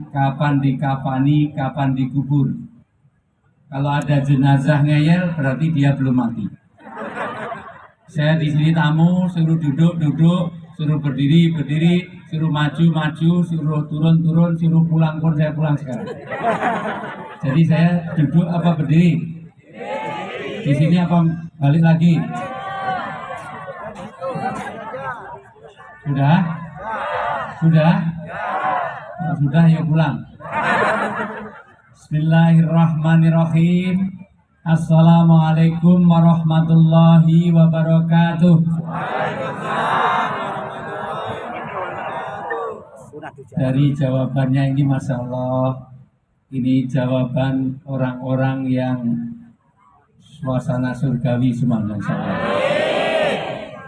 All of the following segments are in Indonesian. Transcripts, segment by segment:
kapan dikafani, kapan dikubur. Kalau ada jenazah ngeyel berarti dia belum mati. Saya di sini tamu, suruh duduk, duduk, suruh berdiri, berdiri, suruh maju, maju, suruh turun, turun, suruh pulang pun saya pulang sekarang. Jadi saya duduk apa berdiri? Di sini apa balik lagi? Sudah? Sudah? Kalau sudah ya pulang. Bismillahirrahmanirrahim. Assalamualaikum warahmatullahi wabarakatuh. Dari jawabannya ini Masya Allah, ini jawaban orang-orang yang suasana surgawi semuanya Masya Allah.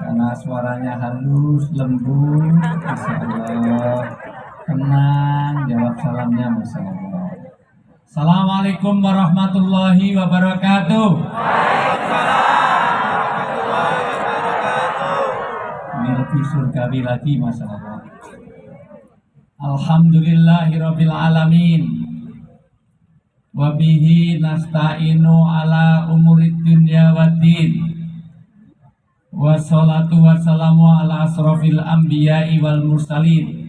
Karena suaranya halus, lembut, Masya Allah, tenang, jawab salamnya Masya Allah. Assalamualaikum warahmatullahi wabarakatuh. Ini lebih surgawi lagi Masya Allah. Alhamdulillahirabbil alamin. Wabihi nasta'inu ala umurid dunya waddin. Wassalatu wassalamu ala asrofil anbiya'i wal mursalin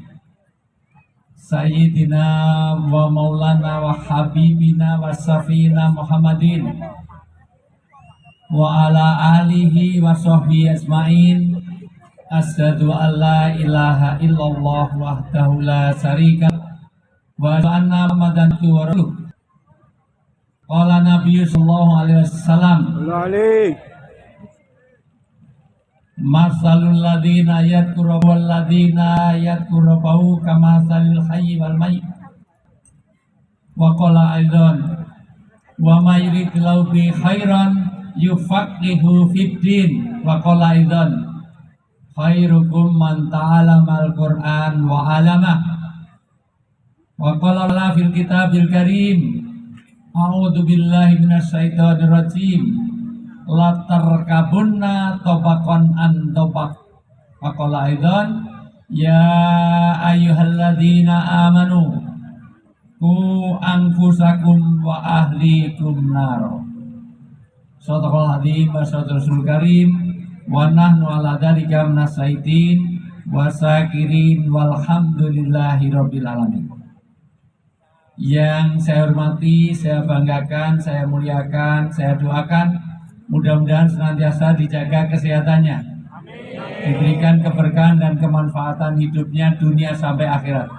Sayyidina wa maulana wa habibina wa safina Muhammadin wa ala alihi wa sahbihi asma'in. Asyhadu an la ilaha illallah wahdahu la syarika wa anna Muhammadan rasulullah. Qala Nabi sallallahu alaihi wasallam, masalul ladina yadhkuru wal ladina yadhkuru bau kama salil hayy wal mayyit. Wa qala aidan wa may yuridillahu bi khairan yufaqihu fid din. Wa qala aidan khairukum man ta'allamal Qur'an wa 'allamah. Wa qala la fil kitabil karim a'udzu billahi minasyaitonir rajim la tarkabunna tabaqan an tabaq. Wa qala aidan ya ayyuhalladzina amanu qu anfusakum wa ahlikum nar. Shadaqallahul azim wa shadaqal rasul karim wa nahnu ala dzalika minasyaitin wa syakirin walhamdulillahi rabbil alamin. Yang saya hormati, saya banggakan, saya muliakan, saya doakan mudah-mudahan senantiasa dijaga kesehatannya, diberikan keberkahan dan kemanfaatan hidupnya dunia sampai akhirat.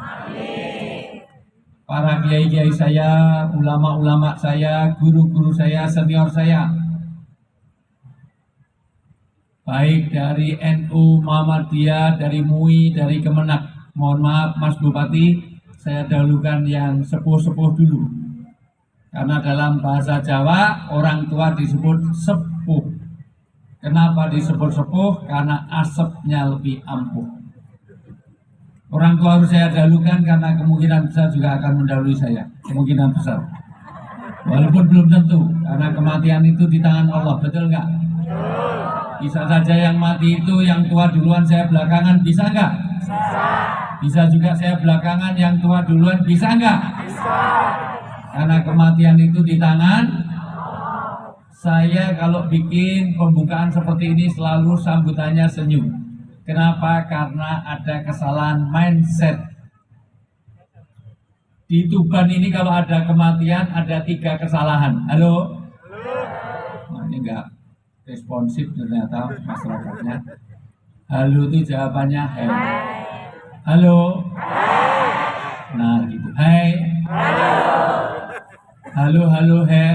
Para kiai-kiai saya, ulama-ulama saya, guru-guru saya, senior saya, baik dari NU, Muhammadiyah, dari MUI, dari Kemenak. Mohon maaf Mas Bupati, saya dahulukan yang sepuh-sepuh dulu. Karena dalam bahasa Jawa orang tua disebut sepuh. Kenapa disebut sepuh? Karena asapnya lebih ampuh. Orang tua harus saya dahulukan karena kemungkinan besar juga akan mendahului saya. Kemungkinan besar. Walaupun belum tentu, karena kematian itu di tangan Allah, betul nggak? Bisa saja yang mati itu yang tua duluan, saya belakangan, bisa nggak? Bisa juga saya belakangan, yang tua duluan, bisa nggak? Bisa. Karena kematian itu di tangan. Saya kalau bikin pembukaan seperti ini selalu sambutannya senyum. Kenapa? Karena ada kesalahan mindset. Di Tuban ini kalau ada kematian ada 3 kesalahan. Halo? Nah, ini enggak responsif ternyata masyarakatnya. Halo itu jawabannya hai. Halo. Nah gitu. Hai. Halo halo he.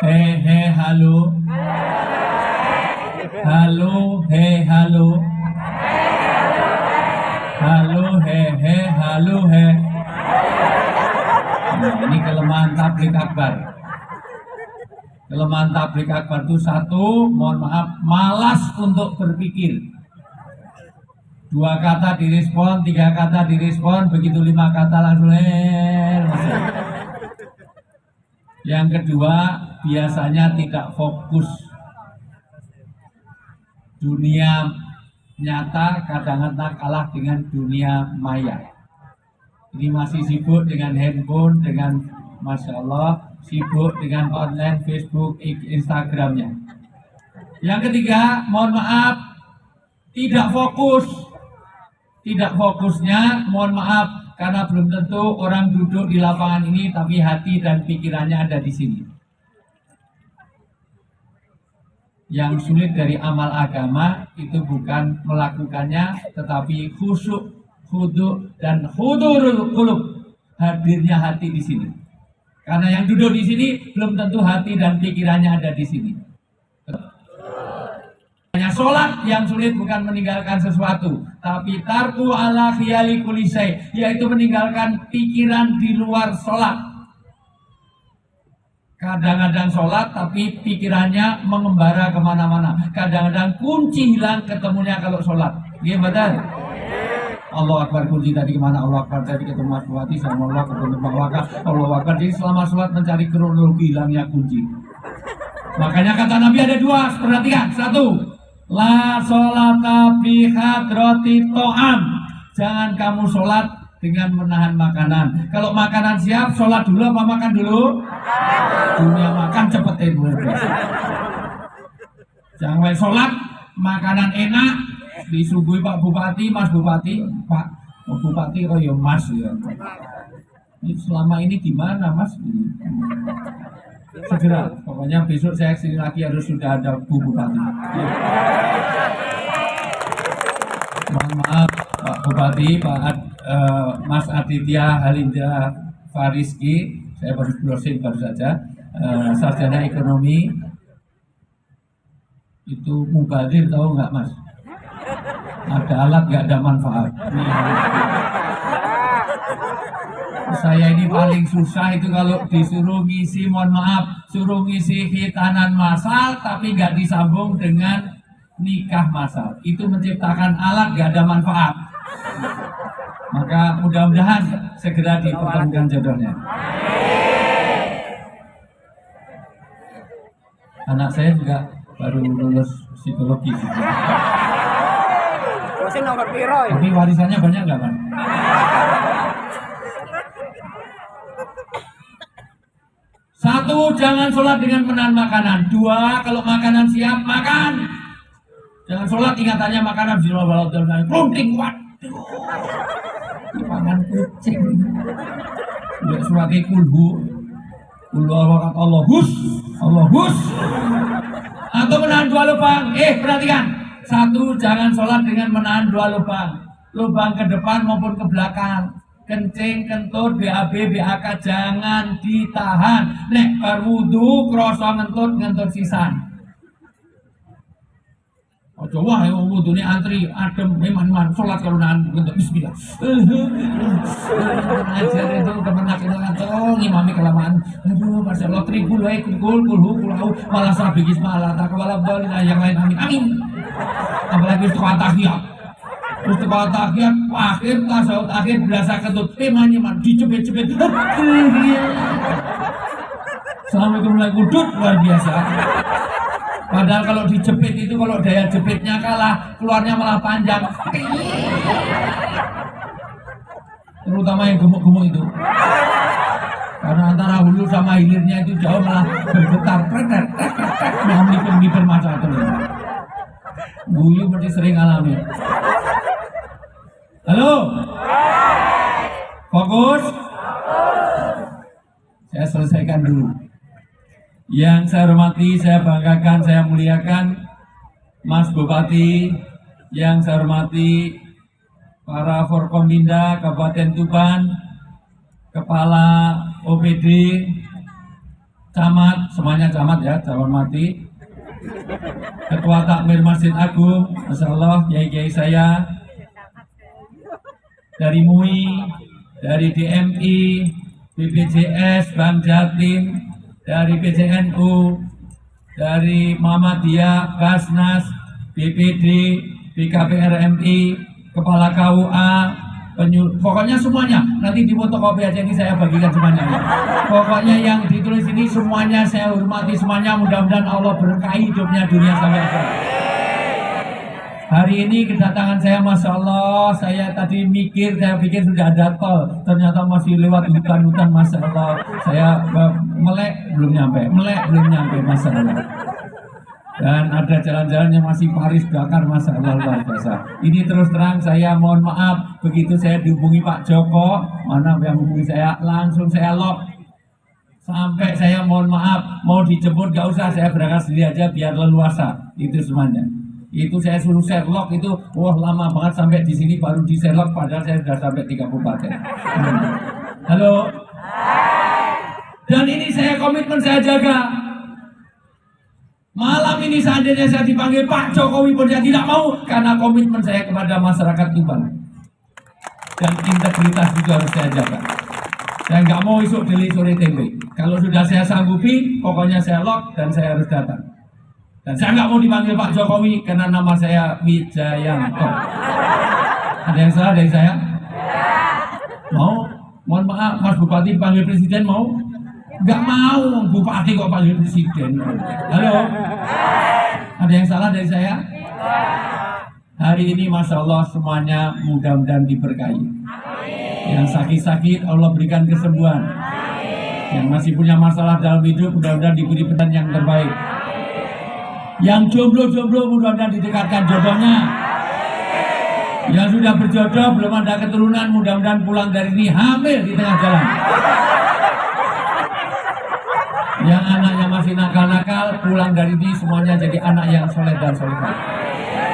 He he halo. Halo he halo. Halo he he halo he. Nah, ini kelemahan tablik akbar. Kelemahan tablik akbar itu satu, mohon maaf, malas untuk berpikir. 2 kata direspon, 3 kata direspon, begitu 5 kata langsung Yang kedua, biasanya tidak fokus. Dunia nyata kadang-kadang kalah dengan dunia maya. Ini masih sibuk dengan handphone, dengan Masya Allah, sibuk dengan online, Facebook, Instagramnya. Yang ketiga, mohon maaf, tidak fokus. Tidak fokusnya, mohon maaf, karena belum tentu orang duduk di lapangan ini, tapi hati dan pikirannya ada di sini. Yang sulit dari amal agama itu bukan melakukannya, tetapi khusyuk, khudu, dan hudurul qulub, hadirnya hati di sini. Karena yang duduk di sini belum tentu hati dan pikirannya ada di sini. Hanya sholat yang sulit bukan meninggalkan sesuatu, tapi tarku ala khiyali kulli syai', yaitu meninggalkan pikiran di luar sholat. Kadang-kadang sholat tapi pikirannya mengembara kemana-mana. Kadang-kadang kunci hilang ketemunya kalau sholat. Iya betul. Allah Akbar, kunci tadi kemana? Allah Akbar tadi ketemu Mas Buati sama Allah ketemu Pak Waka. Allah Akbar, jadi selama sholat mencari kronologi hilangnya kunci. Makanya kata Nabi ada dua, perhatikan. Satu, la sholata bi hadrati to'am. Jangan kamu sholat dengan menahan makanan. Kalau makanan siap, sholat dulu apa makan dulu? Dunia makan cepetin. Jangan sholat, makanan enak, disuguhi Pak Bupati, Mas Bupati, Pak Bupati kok ya Mas ya. Ini selama ini gimana Mas? Segera, pokoknya besok saya kesini lagi harus sudah ada Bu Bupati. Mohon maaf Pak Bupati, Mas Aditya Halindra Fariski, saya baru browsing baru saja, sarjana ekonomi, itu mubadir tahu nggak Mas? Ada alat nggak ada manfaat. Saya ini paling susah itu kalau disuruh ngisi, mohon maaf, suruh ngisi khitanan massal tapi nggak disambung dengan nikah massal. Itu menciptakan alat nggak ada manfaat. Maka mudah-mudahan segera dipertemukan jodohnya. Anak saya juga baru lulus psikologi. Tapi warisannya banyak nggak Pak? Satu, jangan sholat dengan menahan makanan. Dua, kalau makanan siap, makan. Jangan sholat ingatannya makanan di luar balat kunting, waduh. Pangan kucing. Udah suratnya kulhu. Allahus. Atau menahan dua lubang. Perhatikan. Satu, jangan sholat dengan menahan dua lubang. Lubang ke depan maupun ke belakang. Kencing, kentut, BAB, BAK jangan ditahan. Nek berwudu, kroso ngentut sisan. Ojo wah yang wudu ini antri adem memang sholat kalau nahan ngentut bismillah. Ajar itu kemenak itu kantong imami kelamaan. Aduh Masya Allah tribul kulhu malah sabikis malah tak kepala balik yang lain amin. Apalagi setelah tahiyat. Terus kepala tahiyat akhir tasawuf akhir berasa kentut temanya man dicepet-cepet. Assalamualaikum warahmatullahi wabarakatuh, luar biasa. Padahal kalau dijepit itu kalau daya jepitnya kalah, keluarnya malah panjang. Terutama yang gemuk-gemuk itu. Karena antara hulu sama hilirnya itu jauh malah bergetar. Nah, miper masa itu. Guyu mesti sering alami. Halo? Fokus? Saya selesaikan dulu. Yang saya hormati, saya banggakan, saya muliakan Mas Bupati, yang saya hormati para Forkominda Kabupaten Tuban, Kepala OPD, Camat, semuanya camat ya, saya hormati. Ketua Takmir Masjid Agung, Masya Allah, kiai-kiai saya, dari MUI, dari DMI, BPJS, Bank Jatim, dari PCNU, dari Muhammadiyah, Basnas, BPD, BKPRMI, Kepala KUA, pokoknya semuanya. Nanti di fotokopi aja ini saya bagikan semuanya. Pokoknya yang ditulis ini semuanya saya hormati semuanya. Mudah-mudahan Allah berkahi hidupnya dunia sampai akhirat. Hari ini kedatangan saya, Masya Allah, saya tadi saya pikir sudah ada tol, ternyata masih lewat hutan-hutan, Masya Allah. Saya melek belum nyampe, Masya Allah. Dan ada jalan-jalan yang masih paris bakar, Masya Allah, luar biasa. Ini terus terang saya mohon maaf, begitu saya dihubungi Pak Joko, mana yang hubungi saya, langsung saya lock. Sampai saya mohon maaf, mau dijemput gak usah, saya berangkat sendiri aja biar leluasa, itu semuanya. Itu saya suruh Sherlock itu, wah lama banget sampai di sini baru di Sherlock, padahal saya sudah sampai 3 kabupaten. Halo. Dan ini saya komitmen saya jaga. Malam ini seandainya saya dipanggil Pak Jokowi pun saya tidak mau, karena komitmen saya kepada masyarakat Tuban. Dan integritas juga harus saya jaga. Saya nggak mau isuk deli sore tempe. Kalau sudah saya sanggupi, pokoknya saya lock dan saya harus datang. Dan saya nggak mau dipanggil Pak Jokowi karena nama saya Wijayanto. Ada yang salah dari saya? Mau? Mohon maaf, Mas Bupati panggil Presiden mau? Nggak mau, Bupati kok panggil Presiden. Halo? Ada yang salah dari saya? Hari ini Masya Allah semuanya mudah-mudahan diberkahi. Yang sakit-sakit Allah berikan kesembuhan. Yang masih punya masalah dalam hidup mudah-mudahan diberi peran yang terbaik. Yang jomblo-jomblo mudah-mudahan didekatkan jodohnya. Yang sudah berjodoh belum ada keturunan mudah-mudahan pulang dari ini hamil di tengah jalan. Yang anaknya masih nakal-nakal pulang dari ini semuanya jadi anak yang soleh dan solehah.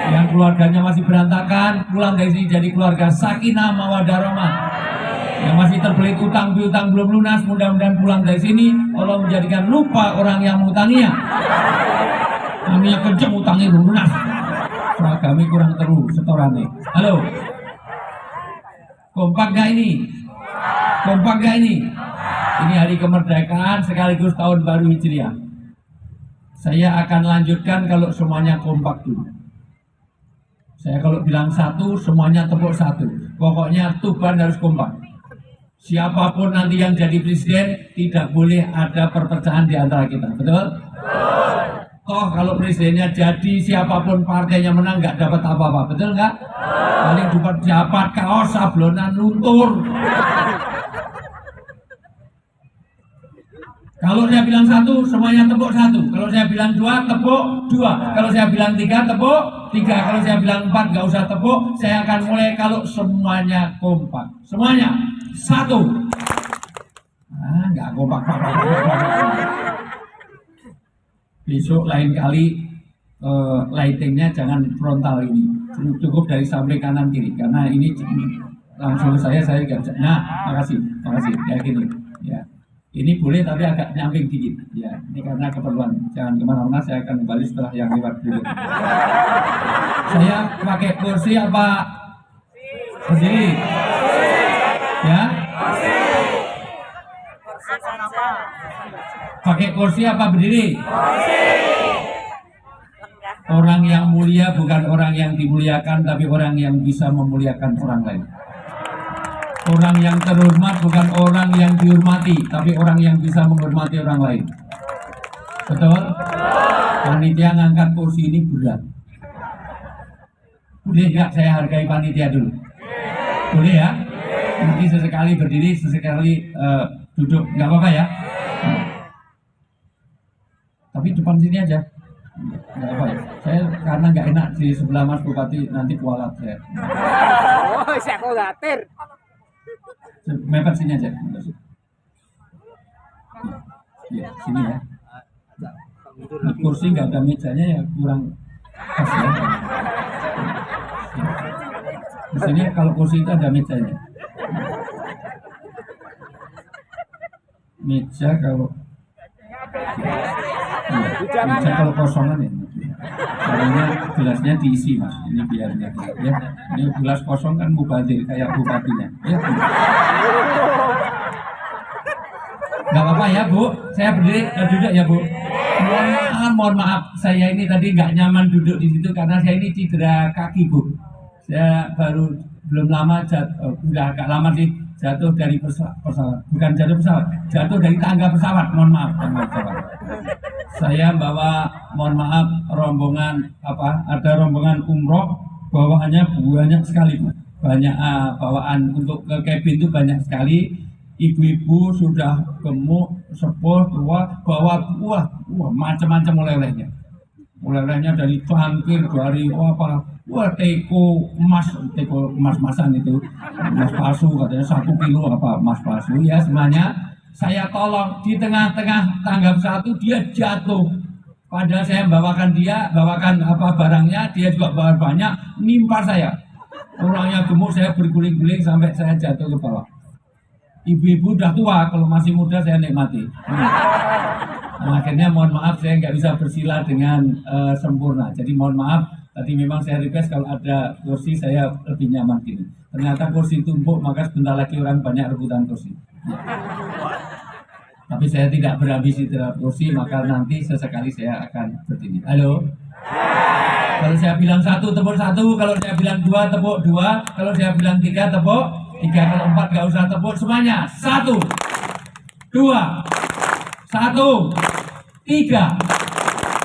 Yang keluarganya masih berantakan pulang dari sini jadi keluarga sakinah mawaddah rahmah. Yang masih terbelit utang piutang belum lunas mudah-mudahan pulang dari sini Allah menjadikan lupa orang yang mengutanginya. Kami kenceng utangnya belum lunas. Kami kurang terus setorannya. Halo. Kompak gak ini? Kompak gak ini? Ini hari kemerdekaan sekaligus tahun baru Hijriah. Saya akan lanjutkan kalau semuanya kompak dulu. Saya kalau bilang satu, semuanya tepuk satu. Pokoknya Tuban harus kompak. Siapapun nanti yang jadi presiden, tidak boleh ada perpecahan di antara kita. Betul? Toh kalau presidennya jadi siapapun partainya menang nggak dapat apa-apa, betul nggak? Paling dapat kaos sablonan luntur. Kalau saya bilang satu, semuanya tepuk satu. Kalau saya bilang dua, tepuk dua. Kalau saya bilang tiga, tepuk tiga. Kalau saya bilang empat, nggak usah tepuk. Saya akan mulai kalau semuanya kompak. Semuanya satu. Nggak kompak. Besok lain kali lightingnya jangan frontal ini, cukup dari samping kanan kiri karena ini langsung saya nggak bisa. Nah, makasih ya gini ya. Ini boleh tapi agak nyamping dikit ya. Ini karena keperluan. Jangan kemana-mana, saya akan kembali setelah yang lewat dulu. Saya pakai kursi apa berdiri? Ya. Pakai kursi apa berdiri? Orang yang mulia bukan orang yang dimuliakan, tapi orang yang bisa memuliakan orang lain. Orang yang terhormat bukan orang yang dihormati, tapi orang yang bisa menghormati orang lain. Betul? Panitia ngangkat kursi ini berat. Boleh nggak saya hargai panitia dulu? Boleh ya? Nanti sesekali berdiri, sesekali duduk, nggak apa-apa ya? Tapi depan sini aja, nggak apa ya. Saya karena nggak enak di sebelah Mas Bupati nanti kualat saya. Oh, saya khawatir. Mepet sini aja. Ya, sini ya. Di kursi nggak ada mejanya ya kurang pas ya. Di sini kalau kursi itu ada mejanya. Meja kalau meja kalau kosongan ya. Caranya gelasnya diisi mas. Ini biarnya ya. Ini gelas kosong kan mubazir kayak bupatinya. Ya. Nggak apa-apa ya Bu. Saya berdiri duduk ya Bu. Mohon maaf, saya ini tadi nggak nyaman duduk di situ karena saya ini cedera kaki Bu. Saya baru belum lama udah agak lama sih jatuh dari pesawat. Bukan jatuh pesawat, jatuh dari tangga pesawat. Mohon maaf, tangga pesawat. Saya bawa, mohon maaf, rombongan ada rombongan umroh bawaannya banyak sekali Bu. Banyak bawaan untuk ke cabin itu banyak sekali. Ibu-ibu sudah gemuk, sepuh, tua, bawa wah macam-macam oleh-olehnya. Oleh-olehnya dari cangkir, dari teko emas-masan itu, emas palsu katanya 1 kilo apa emas palsu ya semuanya. Saya tolong di tengah-tengah tanggap 1 dia jatuh. Padahal saya bawakan barangnya, dia juga bawa banyak, nimpar saya. Orangnya gemuk, saya berguling-guling sampai saya jatuh ke bawah. Ibu-ibu udah tua, kalau masih muda saya nikmati. Nah, akhirnya mohon maaf saya nggak bisa bersila dengan sempurna. Jadi mohon maaf, tadi memang saya request kalau ada kursi saya lebih nyaman gini. Ternyata kursi tumpuk, maka sebentar lagi orang banyak rebutan kursi. Tapi saya tidak berambisi terhadap kursi, maka nanti sesekali saya akan berdiri. Halo? Kalau saya bilang 1, tepuk 1. Kalau saya bilang 2, tepuk 2. Kalau saya bilang 3, tepuk 3. Kalau 4, nggak usah tepuk semuanya. 1, 2, 1, 3,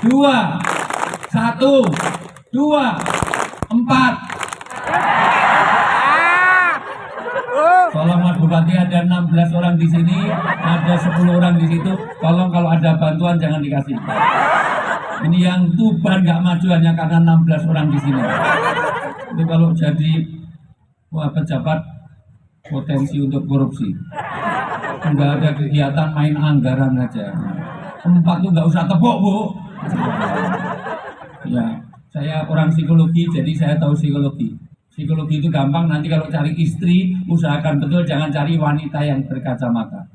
2, 1, 2, 4. Tolong Mas Bupati, ada 16 orang di sini, ada 10 orang di situ. Tolong kalau ada bantuan jangan dikasih. Ini yang Tuban nggak maju hanya karena 16 orang di sini. Itu kalau jadi pejabat potensi untuk korupsi. Nggak ada kegiatan main anggaran aja. 4 tuh nggak usah tepuk Bu. Ya, saya orang psikologi jadi saya tahu psikologi. Psikologi itu gampang, nanti kalau cari istri usahakan betul jangan cari wanita yang berkacamata.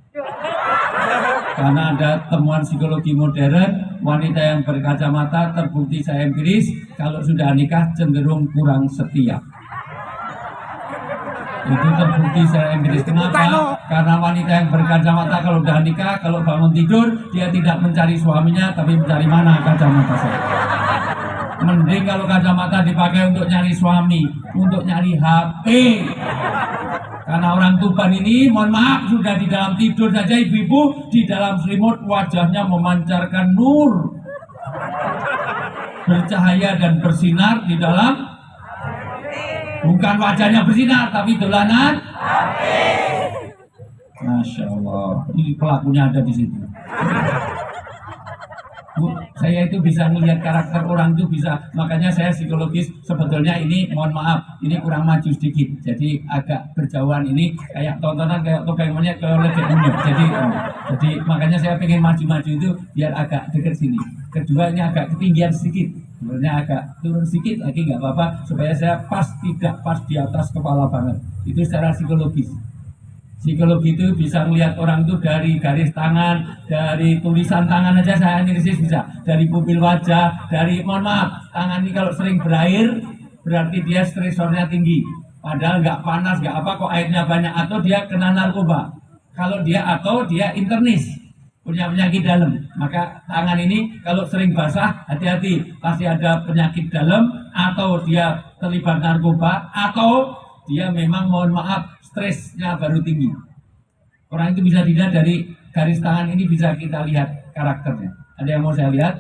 Karena ada temuan psikologi modern, wanita yang berkacamata terbukti saya empiris kalau sudah nikah cenderung kurang setia. Itu terbukti saya empiris. Kenapa? Karena wanita yang berkacamata kalau sudah nikah, kalau bangun tidur dia tidak mencari suaminya tapi mencari mana kacamata saya. Mending kalau kacamata dipakai untuk nyari suami, untuk nyari HP. Karena orang Tuban ini, mohon maaf, sudah di dalam tidur saja ibu-ibu, di dalam selimut wajahnya memancarkan nur. Bercahaya dan bersinar di dalam, bukan wajahnya bersinar, tapi dolanan. Masya Allah, ini pelakunya ada di situ. Bu, saya itu bisa melihat karakter orang itu bisa, makanya saya psikologis sebetulnya ini mohon maaf ini kurang maju sedikit, jadi agak berjauhan ini kayak tontonan kayak topeng monyet kalau lagi unyu, jadi makanya saya pengen maju-maju itu biar agak dekat sini. Kedua ini agak ketinggian sedikit, sebenarnya agak turun sedikit lagi nggak apa-apa supaya saya tidak pas di atas kepala banget. Itu secara psikologis. Psikologi itu bisa melihat orang itu dari garis tangan, dari tulisan tangan aja saya analisis bisa, dari pupil wajah, dari mohon maaf, tangan ini kalau sering berair berarti dia stresornya tinggi. Padahal nggak panas, nggak apa kok airnya banyak, atau dia kena narkoba. Kalau dia atau dia internis, punya penyakit dalam, maka tangan ini kalau sering basah hati-hati, pasti ada penyakit dalam, atau dia terlibat narkoba, atau dia memang mohon maaf stresnya baru tinggi. Orang itu bisa dilihat dari garis tangan ini, bisa kita lihat karakternya. Ada yang mau saya lihat?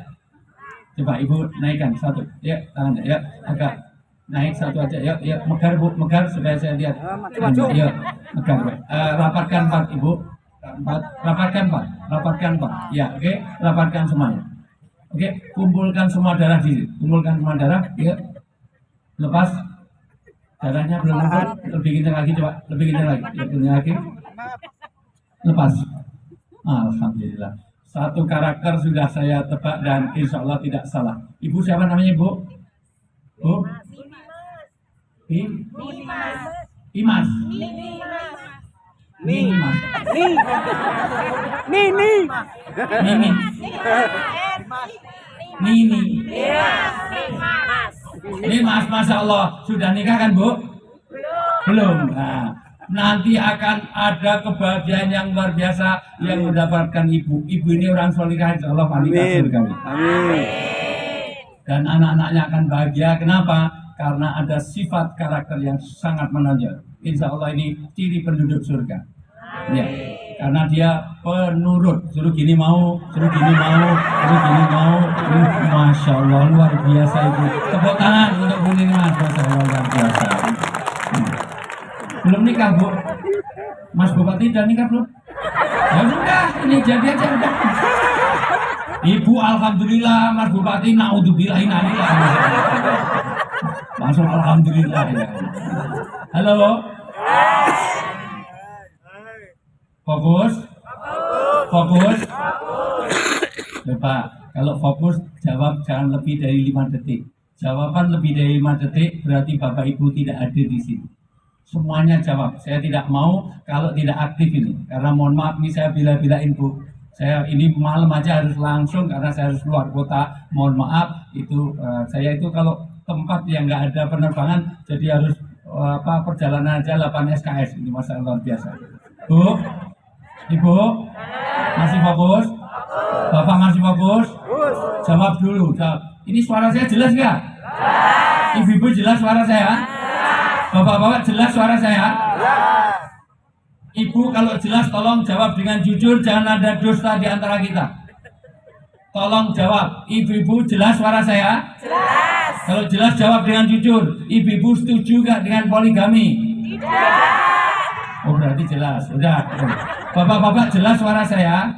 Coba ibu naikkan 1, ya tangannya, ya agak naik 1 aja, ya megar Bu, megar supaya saya lihat. Ya megar, rapatkan 4 ibu, 4, rapatkan 4, ya oke, rapatkan semuanya. Oke, kumpulkan semua darah di sini, kumpulkan semua darah, ya lepas. Darahnya belum lengkap, lebih kencang lagi, coba lebih kencang lagi, ya kencang lagi, lepas. Alhamdulillah, 1 karakter sudah saya tebak dan insya Allah tidak salah. Ibu siapa namanya Bu? Bu? Imas. Nini. Ini Masya Allah, sudah nikah kan Bu? Belum. Nah, nanti akan ada kebahagiaan yang luar biasa yang mendapatkan ibu. Ibu ini orang solihah, insya Allah wanita surga. Amin. Dan anak-anaknya akan bahagia. Kenapa? Karena ada sifat karakter yang sangat menonjol. Insya Allah ini ciri penduduk surga. Ya. karena dia penurut, suruh gini mau, suruh gini mau, suruh gini mau. Masya Allah, luar biasa itu. Tepuk tangan untuk Bu Nini, Masya Allah, luar biasa. Belum nikah, Bu? Mas Bupati udah nikah belum? Ya udah, ini jadi aja udah. Ibu alhamdulillah, Mas Bupati naudzubillah innalillah. Langsung alhamdulillah ya. Halo. Fokus. Fokus. Bapak, kalau fokus jawab jangan lebih dari 5 detik. Jawaban lebih dari 5 detik berarti Bapak Ibu tidak hadir di sini. Semuanya jawab. Saya tidak mau kalau tidak aktif ini. Karena mohon maaf nih saya bila-bilain Bu. Saya ini malam aja harus langsung karena saya harus keluar kota. Mohon maaf itu saya itu kalau tempat yang nggak ada penerbangan jadi harus perjalanan aja 8 SKS. Ini masalah luar biasa. Bu, Ibu masih fokus? Bapak masih fokus? Jawab dulu. Jawab. Ini suara saya jelas nggak? Ibu-ibu jelas suara saya? Bapak-bapak jelas suara saya? Ibu kalau jelas tolong jawab dengan jujur, jangan ada dusta di antara kita. Tolong jawab. Ibu-ibu jelas suara saya? Jelas. Kalau jelas jawab dengan jujur. Ibu-ibu setuju nggak dengan poligami? Tidak. Oh berarti jelas. Udah. Bapak-bapak jelas suara saya?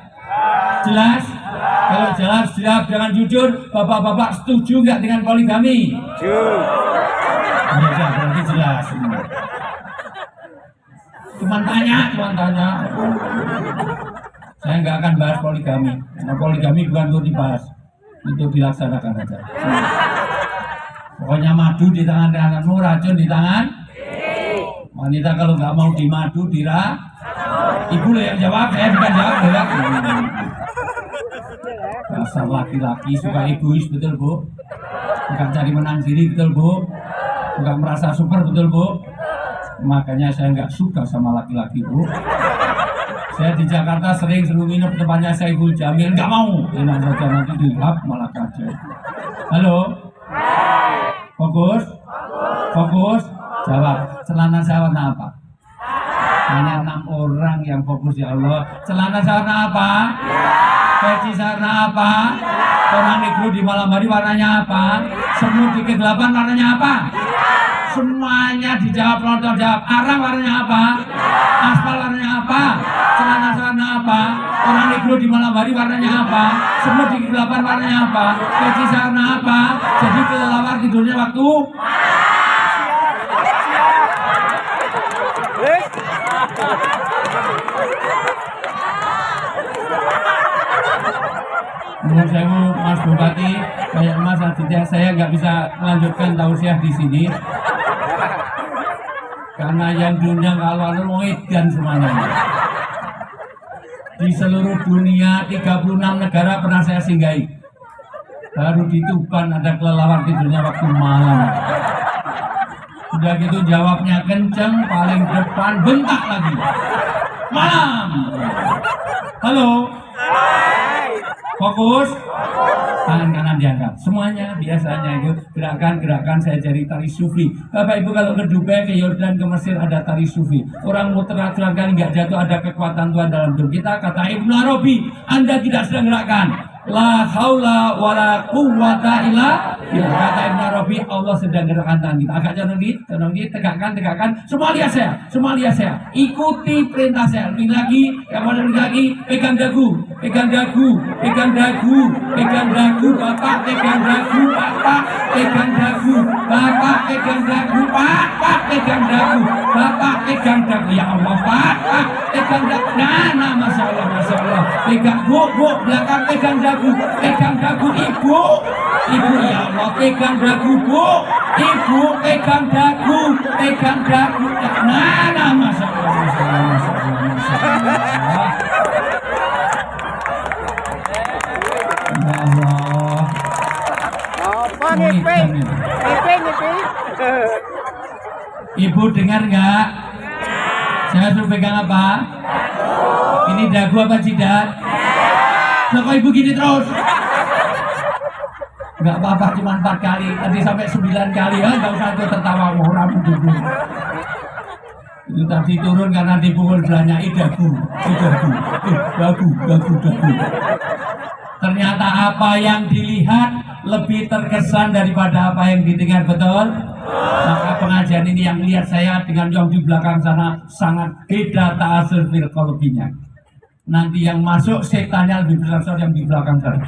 Jelas. Kalau jelas jawab dengan jujur. Bapak-bapak setuju nggak dengan poligami? Setuju. Ya, berarti jelas. Cuman tanya. Saya nggak akan bahas poligami. Nah, poligami bukan untuk dibahas, untuk dilaksanakan aja. Pokoknya madu di tangan kananmu, racun di tangan. Wanita kalau nggak mau dimadu, Ibu loh yang jawab, saya bukan jawab. Dasar laki-laki suka egois, betul Bu? Bukan cari menang diri, betul Bu? Bukan merasa super, betul Bu? Makanya saya nggak suka sama laki-laki Bu. Saya di Jakarta sering nginep tempatnya Saiful Jamil, nggak mau. Enak saja nanti dilap malah kacau. Halo? Fokus? Fokus? Jawab. Celana saya warna apa? Hanya 6 orang yang fokus ya Allah. Celana saya warna apa? Peci saya warna apa? Orang negro di malam hari warnanya apa? Semut di kegelapan warnanya apa? Semuanya dijawab, penonton jawab. Arang warnanya apa? Aspal warnanya apa? Celana warna apa? Orang negro di malam hari warnanya apa? Semut di kegelapan warnanya apa? Peci warna apa? Jadi kelelawar tidurnya waktu menurut saya Mas Bupati, kayak Mas Aditya, saya nggak bisa melanjutkan tausiah di sini karena yang diundang kalau edan semuanya. Di seluruh dunia 36 negara pernah saya singgahi. Baru di Tuban ada kelelawar tidurnya waktu malam. Udah gitu jawabnya kenceng, paling depan bentak lagi. Malam. Halo. Fokus. Tangan kanan diangkat. Semuanya biasanya itu gerakan-gerakan saya cari tari sufi. Bapak Ibu kalau ke Dubai, ke Yordan, ke Mesir ada tari sufi. Orang muter kali nggak jatuh, ada kekuatan Tuhan dalam hidup kita. Kata Ibnu Arabi, Anda tidak sedang gerakan. La haula wala quwwata illa billah. Kata Ibnu Arabi, Allah sedang gerakan tangan kita. Agak jangan tegakkan. Semua lihat saya. Ikuti perintah saya. Lebih lagi, pegang dagu. Bapak pegang dagu. Bapak pegang dagu. Ya Allah, Pak pegang dagu. Nah, masya Allah. Pegang bu, belakang pegang dagu. Ibu ya Allah, pegang dagu Bu. Ibu pegang dagu. Nah, masya Allah. Allah. Apa ngiping? Ibu dengar nggak? Saya suruh pegang apa? Ini dagu apa jidat? Loh kok ibu gini terus? Nggak apa-apa, cuma 4 kali. Tadi sampai 9 kali ya, nggak usah tuh tertawa. Orang dulu. Itu tadi turun karena dipukul belanyai dagu. Dagu. Ternyata apa yang dilihat lebih terkesan daripada apa yang didengar, betul? Maka pengajian ini yang lihat saya dengan yang di belakang sana sangat beda ta'asur fil qalbinya. Nanti yang masuk setannya lebih besar yang di belakang sana.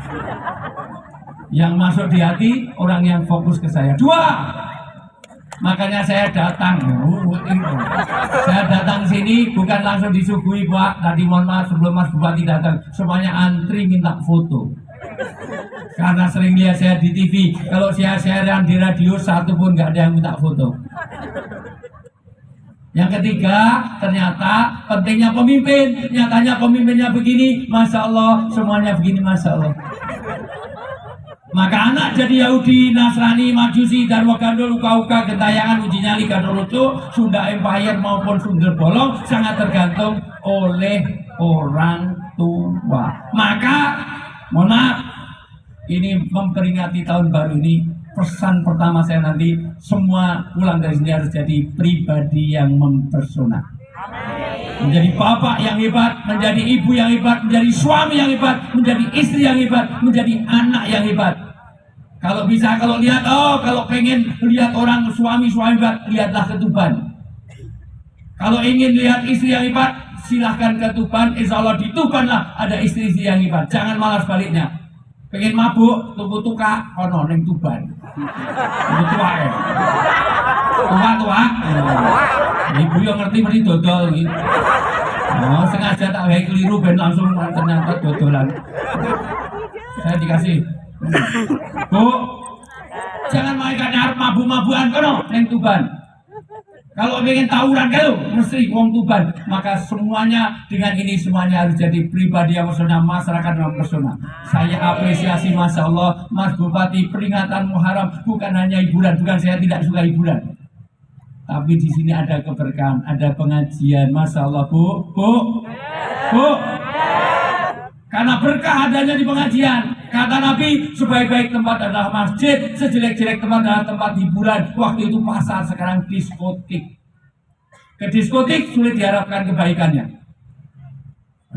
Yang masuk di hati orang yang fokus ke saya. 2. Makanya saya datang. Saya datang sini bukan langsung disuguhi, Pak. Tadi mohon maaf sebelum Mas Bupati datang, semuanya antri minta foto. Karena sering lihat saya di TV, kalau saya siaran di radio satu pun nggak ada yang minta foto. Yang ketiga, ternyata pentingnya pemimpin. Nyatanya pemimpinnya begini, Masya Allah, semuanya begini, Masya Allah. Maka anak jadi Yahudi, Nasrani, Majusi, Darwa Gandul, Uka-Uka, Gentayangan, Uji Nyali, Gadolucu, Sunda Empire maupun Sunda Bolong sangat tergantung oleh orang tua. Maka, mohon maaf, ini memperingati tahun baru ini, pesan pertama saya nanti, semua pulang dari sini harus jadi pribadi yang mempesona. Menjadi bapak yang hebat, menjadi ibu yang hebat, menjadi suami yang hebat, menjadi istri yang hebat, menjadi anak yang hebat. Kalau bisa, kalau lihat, kalau pengen lihat orang suami hebat, lihatlah ke Tuban. Kalau ingin lihat istri yang hebat, silahkan ke Tuban. Insya Allah di Tuban lah ada istri-istri yang hebat. Jangan malah sebaliknya. Pengen mabuk, tunggu tuka, kono neng Tuban. Tunggu tua ya. Tua. Ibu yang ngerti mesti dodol gitu. Oh, sengaja tak baik keliru ben langsung ternyata dodolan. Saya dikasih. Bu, jangan main nyarep mabuk-mabukan kono neng Tuban. Kalau ingin tawuran kalau mesti wong Tuban, maka semuanya dengan ini semuanya harus jadi pribadi yang pesona, masyarakat yang pesona. Saya apresiasi, Masya Allah, Mas Bupati, peringatan Muharram bukan hanya hiburan, bukan saya tidak suka hiburan. Tapi di sini ada keberkahan, ada pengajian, Masya Allah, Bu. Karena berkah adanya di pengajian. Kata Nabi, sebaik-baik tempat adalah masjid, sejelek-jelek tempat adalah tempat hiburan. Waktu itu pasar, sekarang diskotik. Ke diskotik sulit diharapkan kebaikannya.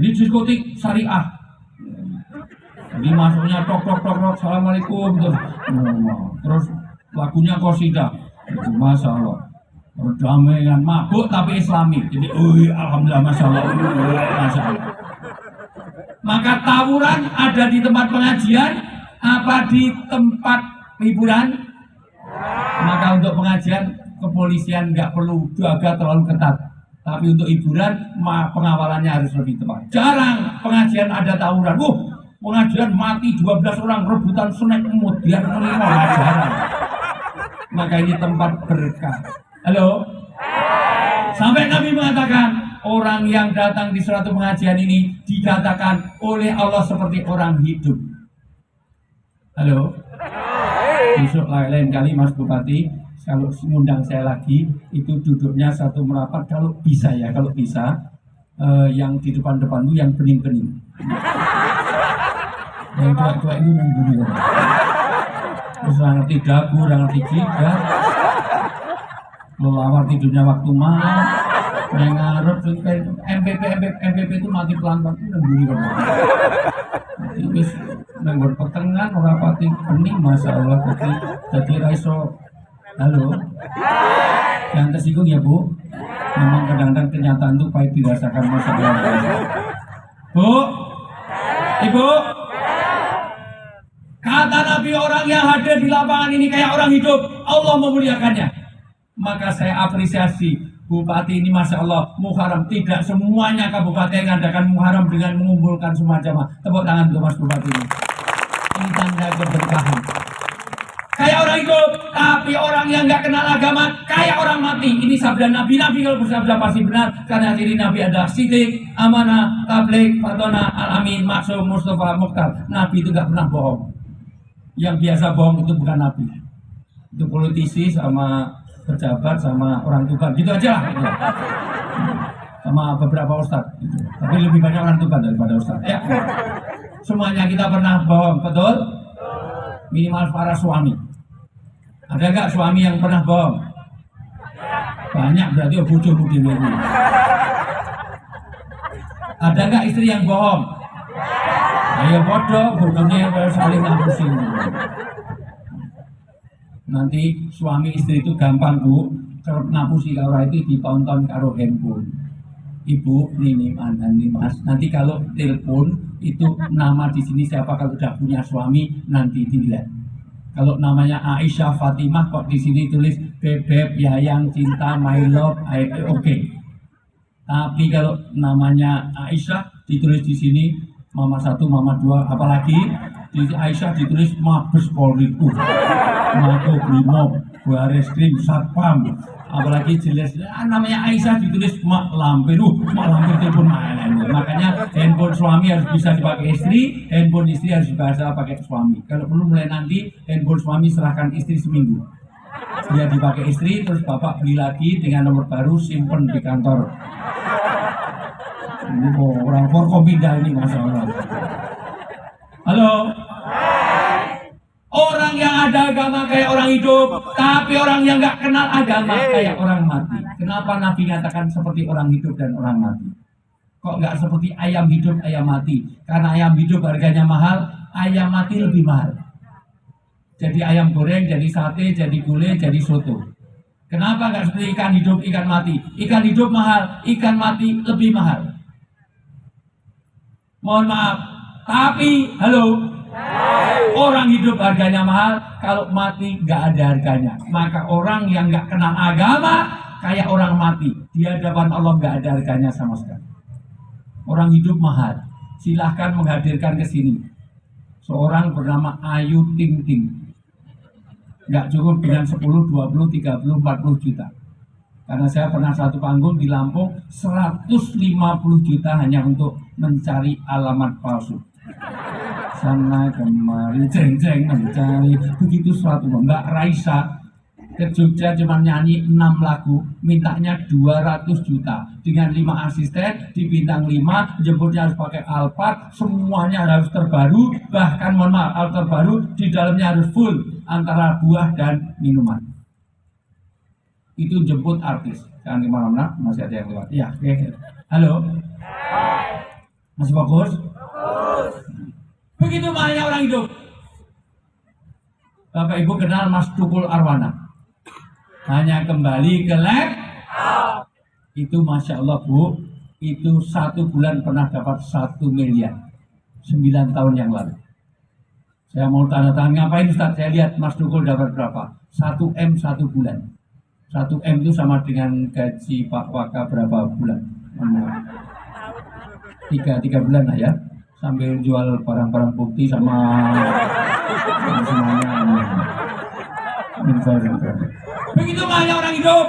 Ini diskotik syariah. Jadi masuknya tok, assalamualaikum. Terus lagunya qasidah. Masya Allah. Perdamaian, mabuk tapi islami. Jadi, alhamdulillah, Masya Allah. Masya Allah. Maka tawuran ada di tempat pengajian, apa di tempat hiburan? Maka untuk pengajian, kepolisian nggak perlu jaga terlalu ketat. Tapi untuk hiburan, pengawalannya harus lebih tepat. Jarang pengajian ada tawuran. Pengajian mati 12 orang, rebutan snack kemudian menimah. Jarang. Maka ini tempat berkah. Halo? Sampai Nabi mengatakan, orang yang datang di suatu pengajian ini dikatakan oleh Allah seperti orang hidup. Halo? Besok lain kali Mas Bupati, kalau mengundang saya lagi, itu duduknya satu merapat kalau bisa ya, kalau bisa. Yang di depan-depan itu yang bening-bening. Yang tua-tua ini membuli. Terus orang ngerti dagu, orang ngerti jidat. Melawar tidurnya waktu malam. Mengarut MPP itu mati pelan-pelan itu nembuni kan. Itu nenggur petengan orang pati bening, Masya Allah. Jadi raiso. Halo, jangan tersinggung ya Bu. Memang kadang-kadang kenyataan itu pahit dirasakan, Masya Allah. Bu, Ibu, kata Nabi, orang yang hadir di lapangan ini kayak orang hidup, Allah memuliakannya. Maka saya apresiasi Bupati ini, Masya Allah, Muharram. Tidak semuanya kabupaten mengadakan Muharram dengan mengumpulkan semua jamaah. Tepuk tangan untuk Mas Bupati ini. Ini tanda keberkahan. Kayak orang hidup, tapi orang yang nggak kenal agama, kayak orang mati. Ini sabda Nabi. Nabi kalau bersabda pasti benar, karena diri Nabi adalah Siddiq, Amanah, Tabligh, Fatona, Al-Amin, Maksum, Mustafa, Mukhtar. Nabi itu nggak pernah bohong. Yang biasa bohong itu bukan Nabi. Itu politisi sama pejabat sama orang Tuban, gitu aja lah. Gitu. Sama beberapa ustadz, gitu. Tapi lebih banyak orang Tuban daripada ustadz. Ya, semuanya kita pernah bohong, betul? Minimal para suami. Ada nggak suami yang pernah bohong? Banyak berarti bojomu dhewe. Ada nggak istri yang bohong? Ayo bodoh, bodohnya saling ngapusin. Nanti suami istri itu gampang bu, kalau ngapusi kalau itu ditonton karo handphone. Ibu, ini mantan nih mas. Nanti kalau telepon itu nama di sini siapa kalau udah punya suami nanti dilihat. Kalau namanya Aisyah Fatimah kok di sini tulis bebek, yayang, cinta, my love, oke. Tapi kalau namanya Aisyah ditulis di sini mama satu, mama dua, apalagi di Aisyah ditulis Mabes Polri, Mako Brimob, Bareskrim, Satpam, apalagi jelas namanya Aisyah ditulis Mak Lampir, Mak Lampir itu pun main. Makanya handphone suami harus bisa dipakai istri, handphone istri harus bisa pakai suami. Kalau perlu mulai nanti handphone suami serahkan istri seminggu. Dia dipakai istri, terus bapak beli lagi dengan nomor baru, simpen di kantor. Ini orang Forkompinda ini masalah. Halo. Orang yang ada agama kayak orang hidup, tapi orang yang nggak kenal agama kayak orang mati. Kenapa Nabi nyatakan seperti orang hidup dan orang mati? Kok nggak seperti ayam hidup, ayam mati? Karena ayam hidup harganya mahal, ayam mati lebih mahal. Jadi ayam goreng, jadi sate, jadi gulai, jadi soto. Kenapa nggak seperti ikan hidup, ikan mati? Ikan hidup mahal, ikan mati lebih mahal. Mohon maaf, tapi orang hidup harganya mahal, kalau mati nggak ada harganya. Maka orang yang nggak kenal agama kayak orang mati, di hadapan Allah nggak ada harganya sama sekali. Orang hidup mahal, silahkan menghadirkan ke sini seorang bernama Ayu Ting Ting. Nggak cukup dengan 10, 20, 30, 40 juta. Karena saya pernah satu panggung di Lampung 150 juta hanya untuk mencari alamat palsu. Sana kemari jeng-jeng mencari begitu suatu. Mbak Raisa ke Jogja cuma nyanyi 6 lagu, mintanya 200 juta dengan 5 asisten di bintang 5, jemputnya harus pakai Alphard, semuanya harus terbaru, bahkan mohon maaf, Alphard terbaru di dalamnya harus full antara buah dan minuman. Itu jemput artis. Jangan kemana-mana, masih ada yang lewat. Iya, oke. Halo. Masih fokus? Begitu banyak orang hidup. Bapak Ibu kenal Mas Tukul Arwana? Hanya kembali ke lab. Itu Masya Allah Bu, itu 1 bulan pernah dapat 1 miliar. 9 tahun yang lalu. Saya mau tanda tangan, ngapain Ustaz? Saya lihat Mas Tukul dapat berapa? 1 M 1 bulan. 1 M itu sama dengan gaji Pak Waka berapa bulan? 3 bulan lah ya. Sambil jual barang-barang bukti sama semuanya. Begitu banyak orang hidup,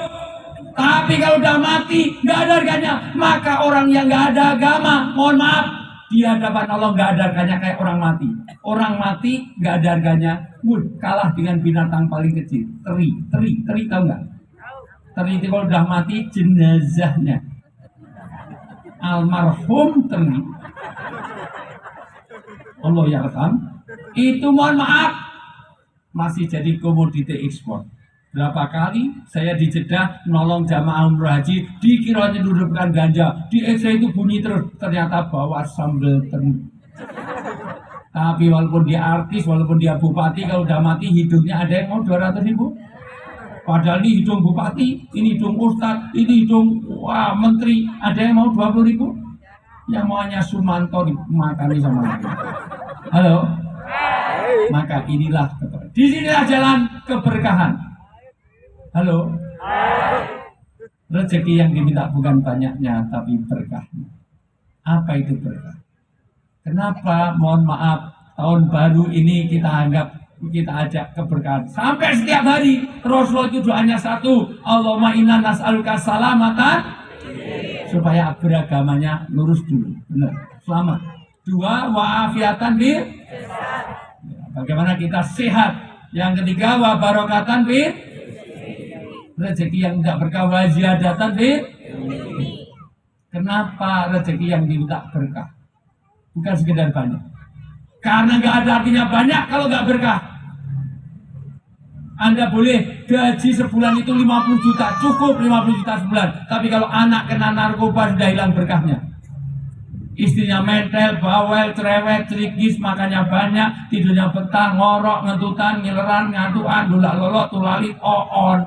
tapi kalau udah mati nggak ada harganya. Maka orang yang nggak ada agama, mohon maaf, di hadapan Allah nggak ada harganya kayak orang mati. Orang mati nggak ada harganya, kalah dengan binatang paling kecil. Teri tahu nggak? Teri itu kalau udah mati jenazahnya almarhum teri, Allah yarham, itu mohon maaf masih jadi komoditi ekspor. Berapa kali saya di Jeddah nolong jamaah umroh haji, dikira nyelundupkan ganja, di X-ray itu bunyi terus, ternyata bawa sambal teri. Tapi walaupun dia artis, walaupun dia bupati, kalau udah mati hidungnya ada yang mau 200 ribu. Padahal ini hidung bupati, ini hidung ustadz, ini hidung menteri, ada yang mau 20 ribu. Yang mau hanya Sumanto dimakani sama dia. Halo? Maka inilah, disinilah jalan keberkahan. Halo? Rezeki yang diminta bukan banyaknya, tapi berkahnya. Apa itu berkah? Kenapa, mohon maaf, tahun baru ini kita ajak keberkahan. Sampai setiap hari Rasulullah itu doanya satu, Allahumma inna nas'aluka salamatan, supaya beragamanya lurus dulu, benar, selamat. 2, wa'afiatan bil, bagaimana kita sehat. Yang ketiga, wa barokatan bil, rezeki yang tidak berkah, wa ziyadatan bil. Kenapa rezeki yang diminta berkah? Bukan sekedar banyak. Karena nggak ada artinya banyak kalau nggak berkah. Anda boleh gaji sebulan itu 50 juta, cukup 50 juta sebulan. Tapi kalau anak kena narkoba sudah hilang berkahnya. Istrinya mentel, bawel, cerewet, cerigis, makannya banyak, tidurnya betah, ngorok, ngentutan, ngileran, ngantuan, lulak lolok, tulalit, on.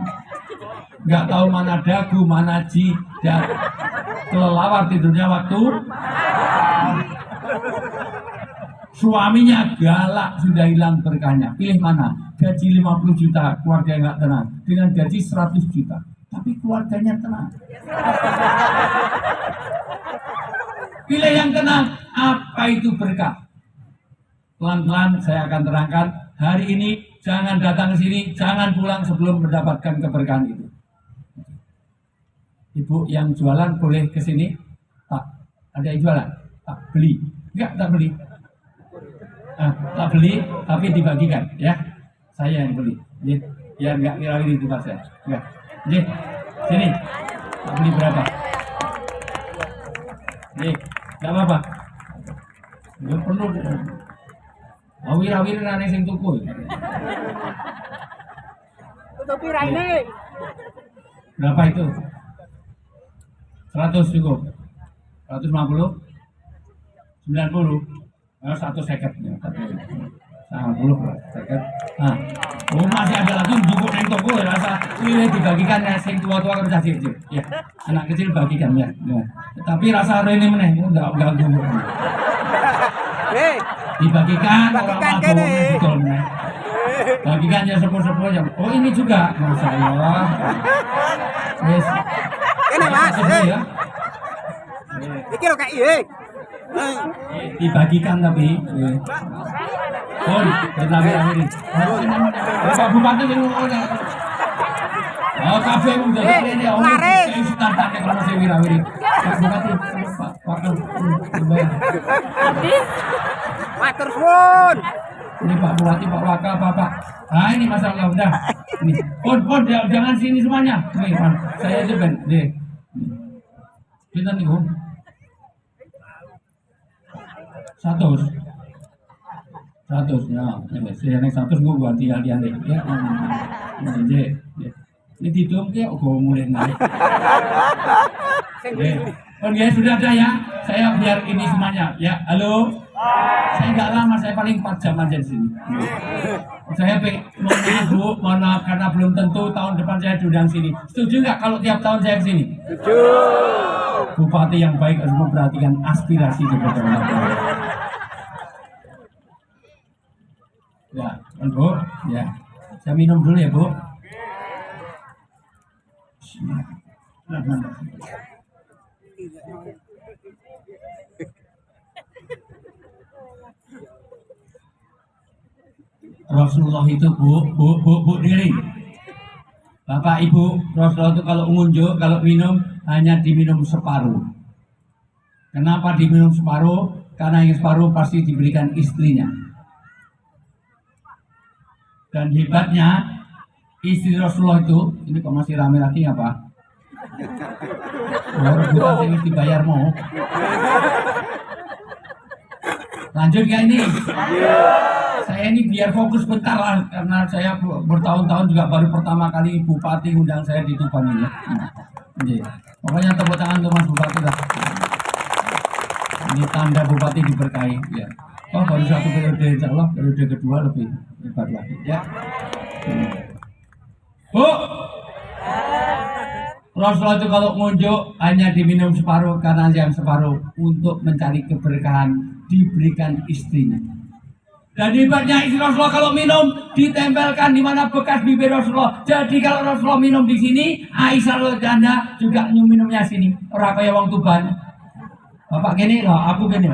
Nggak tahu mana dagu, mana jidat. Kelelawar tidurnya waktu. Suaminya galak, sudah hilang berkahnya. Pilih mana? Gaji 50 juta, keluarga nggak tenang. Dengan gaji 100 juta, tapi keluarganya tenang. Pilih yang tenang. Apa itu berkah? Pelan-pelan saya akan terangkan. Hari ini jangan datang ke sini, jangan pulang sebelum mendapatkan keberkahan itu. Ibu yang jualan boleh ke sini? Tak, ada yang jualan? Tak beli? Enggak, tak beli. Tak beli, tapi dibagikan, ya. Saya yang beli, biar enggak ngira di tempat saya. Enggak, sini. Tak beli berapa? Enggak apa-apa. Enggak perlu. Awir-awir nane sing tuku. Tutupi raine. Berapa itu? 100 cukup. 150? 90? 150 ya. 90 seket. Nah, masih ada lagi buku neng toko ya rasa ini dibagikan ya sing tua-tua kerja kecil. Ya, anak kecil bagikan ya. Tapi rasa rene meneh enggak ganggu. Dibagikan orang mabuk betul meneh. Bagikan ya sepuh-sepuh aja. Oh ini juga, masya Allah. Yes. Ini mas, Ya. iki lho kak iya. Dibagikan tapi. Oh, benar-benar. Bapak Bupati yang ngomongnya. Oh, kafe udah ini om. Ini sudah tak ada kalau saya wirawiri. Pak Bupati, Pak Wakil. Matur suwun. Ini Pak Bupati, Pak Wakil, Bapak. Nah ini masalah udah. Ini, pon, jangan sini semuanya. Nih, saya aja ben. Deh. Kita nih, Om. 100 ya, saya naik 100 gue ganti hadiah deh, ya, ini tidur ke, gue mulai naik. Oke, sudah ada ya, saya biar ini semuanya, ya, halo, saya nggak lama, saya paling 4 jam aja di sini. Saya mohon maaf karena belum tentu tahun depan saya diundang sini. Setuju nggak kalau tiap tahun saya kesini? Setuju. Bupati yang baik harus memperhatikan aspirasi kepada masyarakat. Ya, Bu, ya. Saya minum dulu ya, Bu. Rasulullah itu Bu diri. Bapak Ibu, Rasulullah itu kalau ngunjuk, kalau minum hanya diminum separuh. Kenapa diminum separuh? Karena yang separuh pasti diberikan istrinya. Dan hebatnya istri Rasulullah itu, ini kok masih rame lagi apa? Bukan ini dibayar mau. Lanjut ya ini. Saya ini biar fokus bentar lah, karena saya bertahun-tahun juga baru pertama kali Bupati undang saya di Tuban ini. Pokoknya tepuk tangan untuk Mas Bupati lah. Ini tanda Bupati diberkahi. Ya. Oh baru satu periode, insya Allah periode kedua lebih hebat lagi. Ya. Bu, Rasulullah itu kalau ngunjuk hanya diminum separuh karena yang separuh untuk mencari keberkahan diberikan istrinya. Dan hebatnya istri Rasulullah kalau minum ditempelkan di mana bekas bibir Rasulullah. Jadi kalau Rasulullah minum di sini, Aisyah radhiyallahu juga minumnya sini. Orang kaya wong Tuban. Bapak gini loh, aku gini.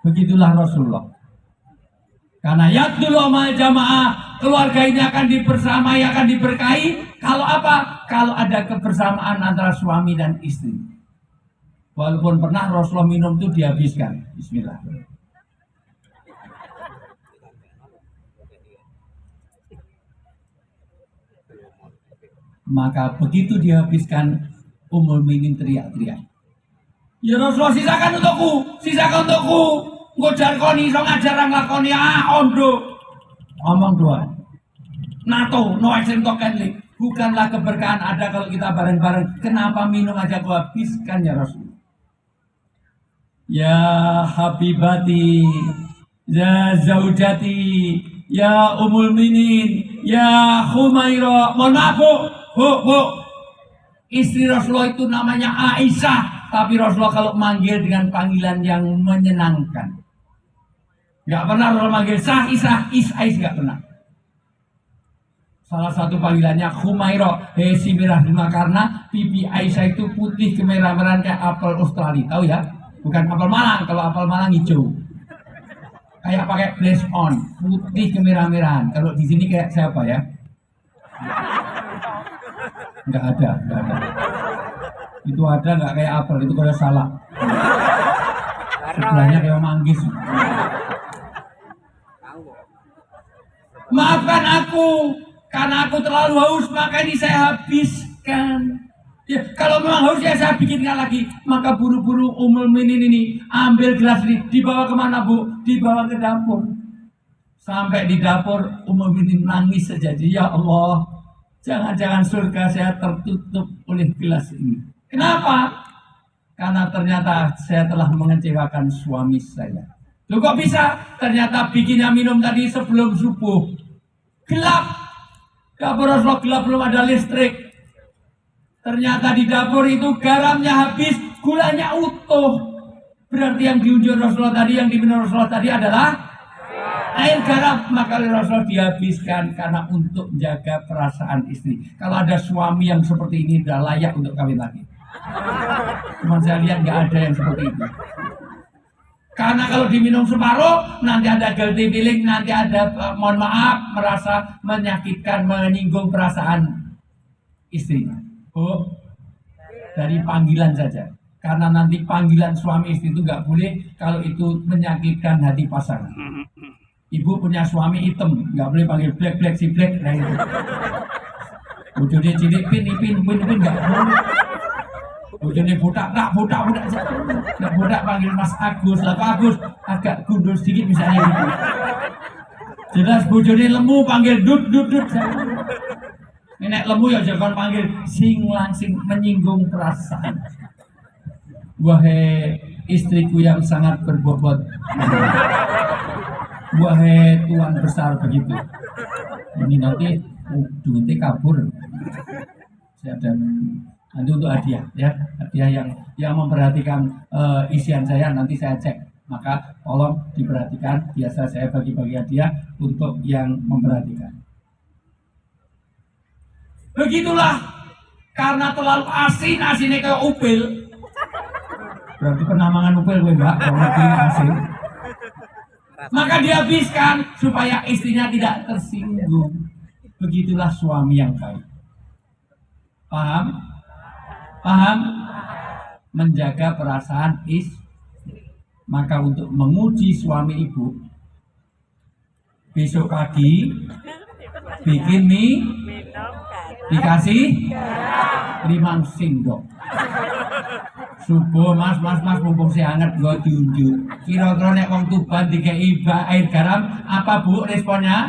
Begitulah Rasulullah. Karena yadullah mal jamaah, keluarga ini akan dibersamai, akan diberkahi. Kalau apa? Kalau ada kebersamaan antara suami dan istri. Walaupun pernah Rasulullah minum itu dihabiskan. Bismillah. Maka begitu dihabiskan, Ummul Mukminin teriak-teriak. Ya Rasulullah, sisakan untukku. Nggo jar koni iso ngajar nglakoni ondo. Ngomong dua. NATO, no action kenli. Bukanlah keberkahan ada kalau kita bareng-bareng. Kenapa minum aja kau habiskan ya Rasul? Ya Habibati, ya Zaujati, ya Ummul Minin, ya Humaira. Mohon maaf bu. Istri Rasulullah itu namanya Aisyah. Tapi Rasulullah kalau manggil dengan panggilan yang menyenangkan. Gak pernah Rasulullah manggil Aisyah, gak pernah. Salah satu panggilannya Humaira, si merah bunga, karena pipi Aisyah itu putih kemerah-merahan kayak apel Australia, tahu ya? Bukan apel Malang, kalau apel Malang hijau. Kayak pakai blaze on, putih kemerah-merahan. Kalau di sini kayak siapa ya? Enggak ada. Itu ada nggak kayak apel, itu kayak salak. Sebelahnya kayak manggis. Maafkan aku. Karena aku terlalu haus, maka ini saya habiskan. Ya, kalau memang haus ya saya bikinkan lagi. Maka buru-buru Ummul Minin ini ambil gelas ini, dibawa kemana bu? Dibawa ke dapur. Sampai di dapur Ummul Minin nangis saja. Ya Allah, jangan-jangan surga saya tertutup oleh gelas ini. Kenapa? Karena ternyata saya telah mengecewakan suami saya. Loh kok bisa? Ternyata bikinnya minum tadi sebelum subuh. Gelap. Dapur Rasulullah gelap, belum ada listrik. Ternyata di dapur itu garamnya habis, gulanya utuh. Berarti yang diunjuk Rasulullah tadi, yang diminum Rasulullah tadi adalah air garam. Maka Rasulullah dihabiskan karena untuk menjaga perasaan istri. Kalau ada suami yang seperti ini, sudah layak untuk kawin lagi. Cuma saya lihat nggak ada yang seperti itu. Karena kalau diminum separuh, nanti ada guilty feeling, nanti ada mohon maaf, merasa menyakitkan, menyinggung perasaan istrinya. Oh, dari panggilan saja. Karena nanti panggilan suami istri itu nggak boleh kalau itu menyakitkan hati pasangan. Ibu punya suami hitam, nggak boleh panggil black si black. Nah itu. Bojone cilik pin nggak boleh. Bojone budak nggak budak panggil Mas Agus. Lah Pak Agus agak gundul sedikit misalnya gitu. Jelas bojone lemu panggil dut. Nenek lemu ya jangan panggil sing langsing, menyinggung perasaan. Wahai istriku yang sangat berbobot, wahai Tuhan besar begitu. Ini nanti duitnya kabur. Saya ada nanti untuk hadiah ya, hadiah yang memperhatikan isian saya nanti saya cek. Maka tolong diperhatikan. Biasa saya bagi-bagi hadiah untuk yang memperhatikan. Begitulah, karena terlalu asinnya kayak upil. Berarti penamangan upil gue mbak, kalau asin. Maka dihabiskan supaya istrinya tidak tersinggung. Begitulah suami yang baik. Paham? Menjaga perasaan istri. Maka untuk menguji suami ibu, besok pagi bikin mie, dikasih 5 sendok. Subuh mas mumpung si hangat gue diunjuk. Kira-kira nek wong Tuban dikei air garam, apa bu responnya?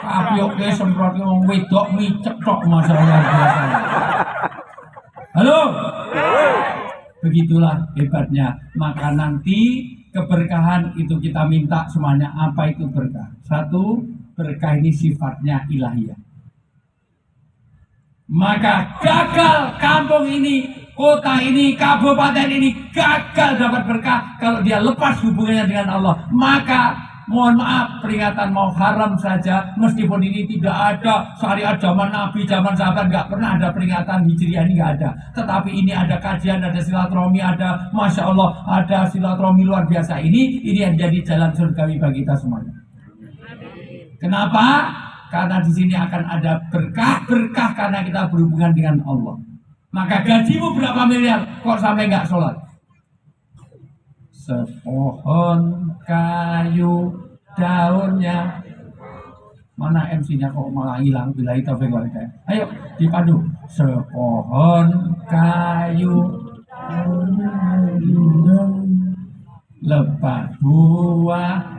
Api oke semprot wong wedok micek tok masalah biasa. Halo. Begitulah hebatnya. Maka nanti keberkahan itu kita minta semuanya. Apa itu berkah? Satu, berkah ini sifatnya ilahiyah. Maka gagal kampung ini, kota ini, kabupaten ini gagal dapat berkah kalau dia lepas hubungannya dengan Allah. Maka mohon maaf, peringatan mau haram saja, meskipun ini tidak ada syariat zaman Nabi, zaman sahabat, nggak pernah ada peringatan Hijriah ini, nggak ada. Tetapi ini ada kajian, ada silaturahmi, ada Masya Allah, ada silaturahmi luar biasa. Ini yang jadi jalan surgawi bagi kita semuanya. Kenapa? Karena di sini akan ada berkah karena kita berhubungan dengan Allah. Maka gajimu berapa miliar, kok sampai nggak sholat? Sepohon kayu daunnya. Mana MC-nya kok malah hilang? Bila itu ayo dipadu. Sepohon kayu lebat buah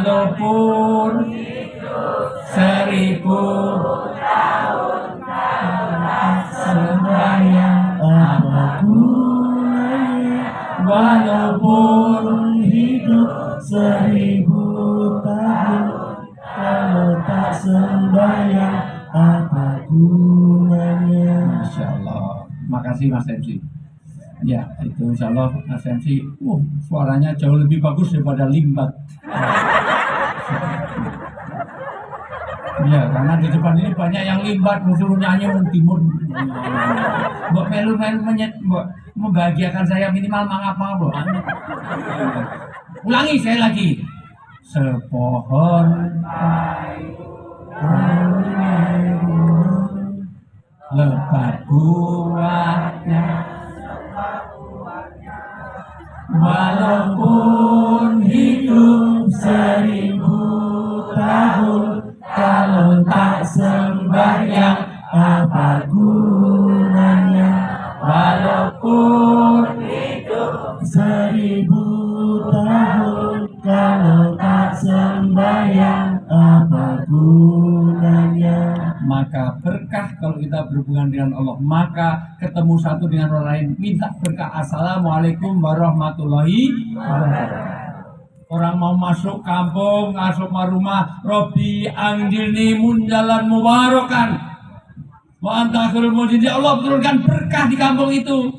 walaupun 1000 sembahyang apa gunanya, walaupun hidup 1000 tahun kalau tak sembahyang apa gunanya. Masya Allah. Makasih Mas MC. Ya, itu insya Allah Mas MC, suaranya jauh lebih bagus daripada Limbat. Ya, karena di depan ini banyak yang Limbat, suruh nyanyi timun. Mbok melu-melu membahagiakan saya minimal mangap-mangap loh. Ulangi saya lagi. Sepohon lebat buahnya, walaupun hidup 1000 tahun kalau tak sembahyang apa gunanya, walaupun hidup 1000 tahun kalau tak sembahyang apa gunanya. Maka berkah kalau kita berhubungan dengan Allah, maka ketemu satu dengan orang lain, minta berkah. Assalamualaikum warahmatullahi wabarakatuh. Orang mau masuk kampung, masuk rumah, Robi anjilni munjalan mubarokan wa anta khairul mujizin. Allah turunkan berkah di kampung itu.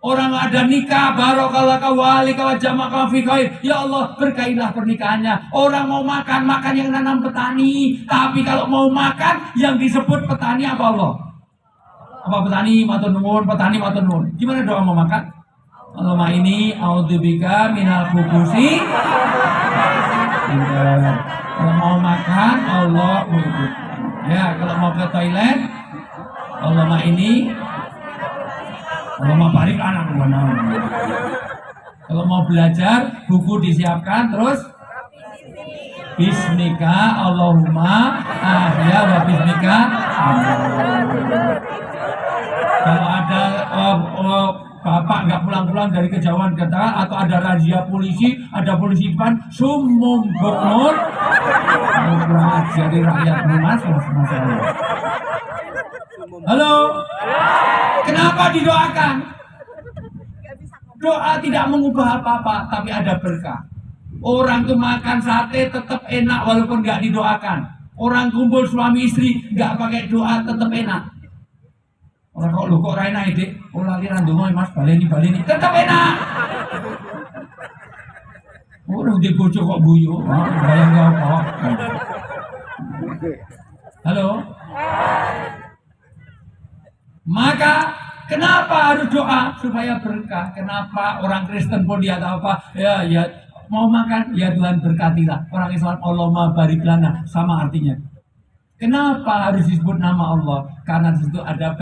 Orang ada nikah, barokalaka walika wa jamaka fi khair. Ya Allah, berkailah pernikahannya. Orang mau makan, makan yang nanam petani. Tapi kalau mau makan, yang disebut petani apa Allah? Apa petani? Matur nuwun, petani matur nuwun. Gimana doa mau makan? Allahumma ini a'udzubika minal khubusi. Kalau mau makan, Allah wujud. Ya, kalau mau ke toilet, Allahumma ini kalau mau balik anak mana. Kalau mau belajar, buku disiapkan, terus Bismika Allahumma ahya wa bismika. Kalau ada bapak nggak pulang-pulang dari kejauhan kata, atau ada razia polisi, ada polisi depan, sumum bokmur, jadi rakyat lunas, masalah. Halo, kenapa didoakan? Doa tidak mengubah apa-apa, tapi ada berkah. Orang tuh makan sate tetap enak walaupun nggak didoakan. Orang kumpul suami istri nggak pakai doa tetap enak. Orang kok lu kok enak ide? Oh lali randungo mas baleni tetap enak. Orang di bojo kok guyu, bayang apa? Halo. Maka kenapa harus doa? Supaya berkah. Kenapa orang Kristen pun dia tahu apa? Ya mau makan, ya Tuhan berkatilah. Orang Islam Allahumma barik lana, sama artinya. Kenapa harus disebut nama Allah? Karena di situ ada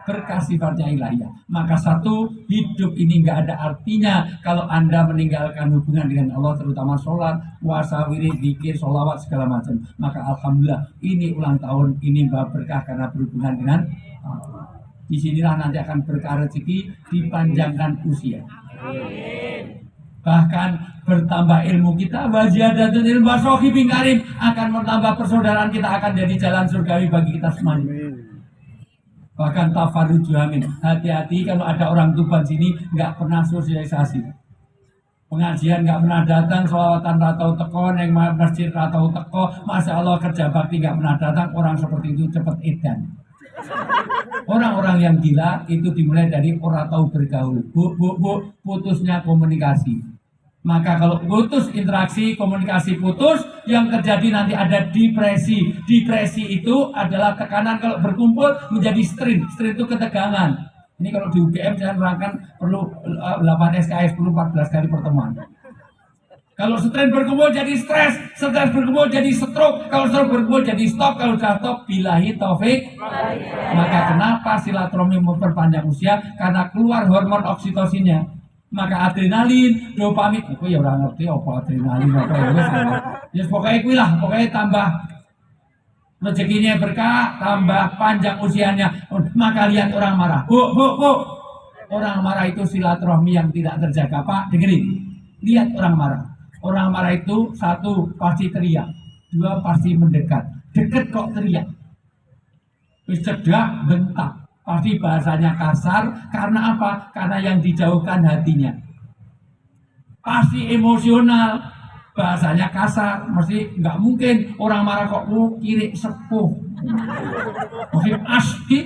berkah sifatnya ilahiyah. Maka satu, hidup ini nggak ada artinya kalau Anda meninggalkan hubungan dengan Allah, terutama sholat, puasa, wirid, zikir, sholawat, segala macam. Maka alhamdulillah ini ulang tahun, ini berkah karena berhubungan dengan Allah. Disinilah nanti akan berkah rezeki, dipanjangkan usia. Bahkan bertambah ilmu kita, wajiadatun ilmu wasohibin karim, akan bertambah persaudaraan kita, akan jadi jalan surgawi bagi kita semuanya. Bahkan tafarruj amin. Hati-hati kalau ada orang Tuban sini nggak pernah sosialisasi. Pengajian nggak pernah datang, sholawatan ratau teko, neng masjid ratau teko, masya Allah kerja bakti nggak pernah datang. Orang seperti itu cepat edan. Orang-orang yang gila itu dimulai dari orang tahu bergaul. Putusnya komunikasi. Maka kalau putus interaksi, komunikasi putus, yang terjadi nanti ada depresi. Depresi itu adalah tekanan kalau berkumpul menjadi strain. Strain itu ketegangan. Ini kalau di UGM saya nerangkan perlu 8 SKS, perlu 14 kali pertemuan. Kalau strain berkumpul jadi stres berkumpul jadi stroke, kalau stroke berkumpul jadi stop, kalau sudah stop billahi taufik. Maka kenapa silaturahmi memperpanjang usia? Karena keluar hormon oksitosinnya. Maka adrenalin, dopamin, aku ya orang ngerti apa adrenalin apa ya pokoknya kuwi lah, pokoknya tambah rezekinya berkah, tambah panjang usianya. Maka lihat orang marah, bu, orang marah itu silaturahmi yang tidak terjaga. Pak dengerin, lihat orang marah. Orang marah itu satu pasti teriak, dua pasti mendekat. Deket kok teriak. Wis cedak bentak. Pasti bahasanya kasar karena apa? Karena yang dijauhkan hatinya. Pasti emosional, bahasanya kasar. Mesti nggak mungkin orang marah kok kiri sepuh. Mesti asli.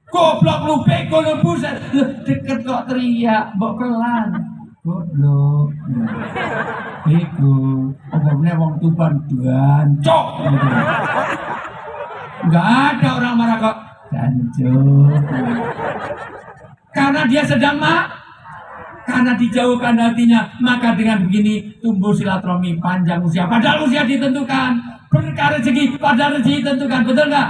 Goblok lu bego lu buset. Deket kok teriak, mbok pelan. Goblok. Bego. Omongnya wong Tuban jancok gitu. Enggak ada orang marah kok jancok. Karena dia sedang karena dijauhkan hatinya, maka dengan begini tumbuh silaturahmi panjang usia. Padahal usia ditentukan, berkah rezeki padahal rezeki ditentukan, betul nggak?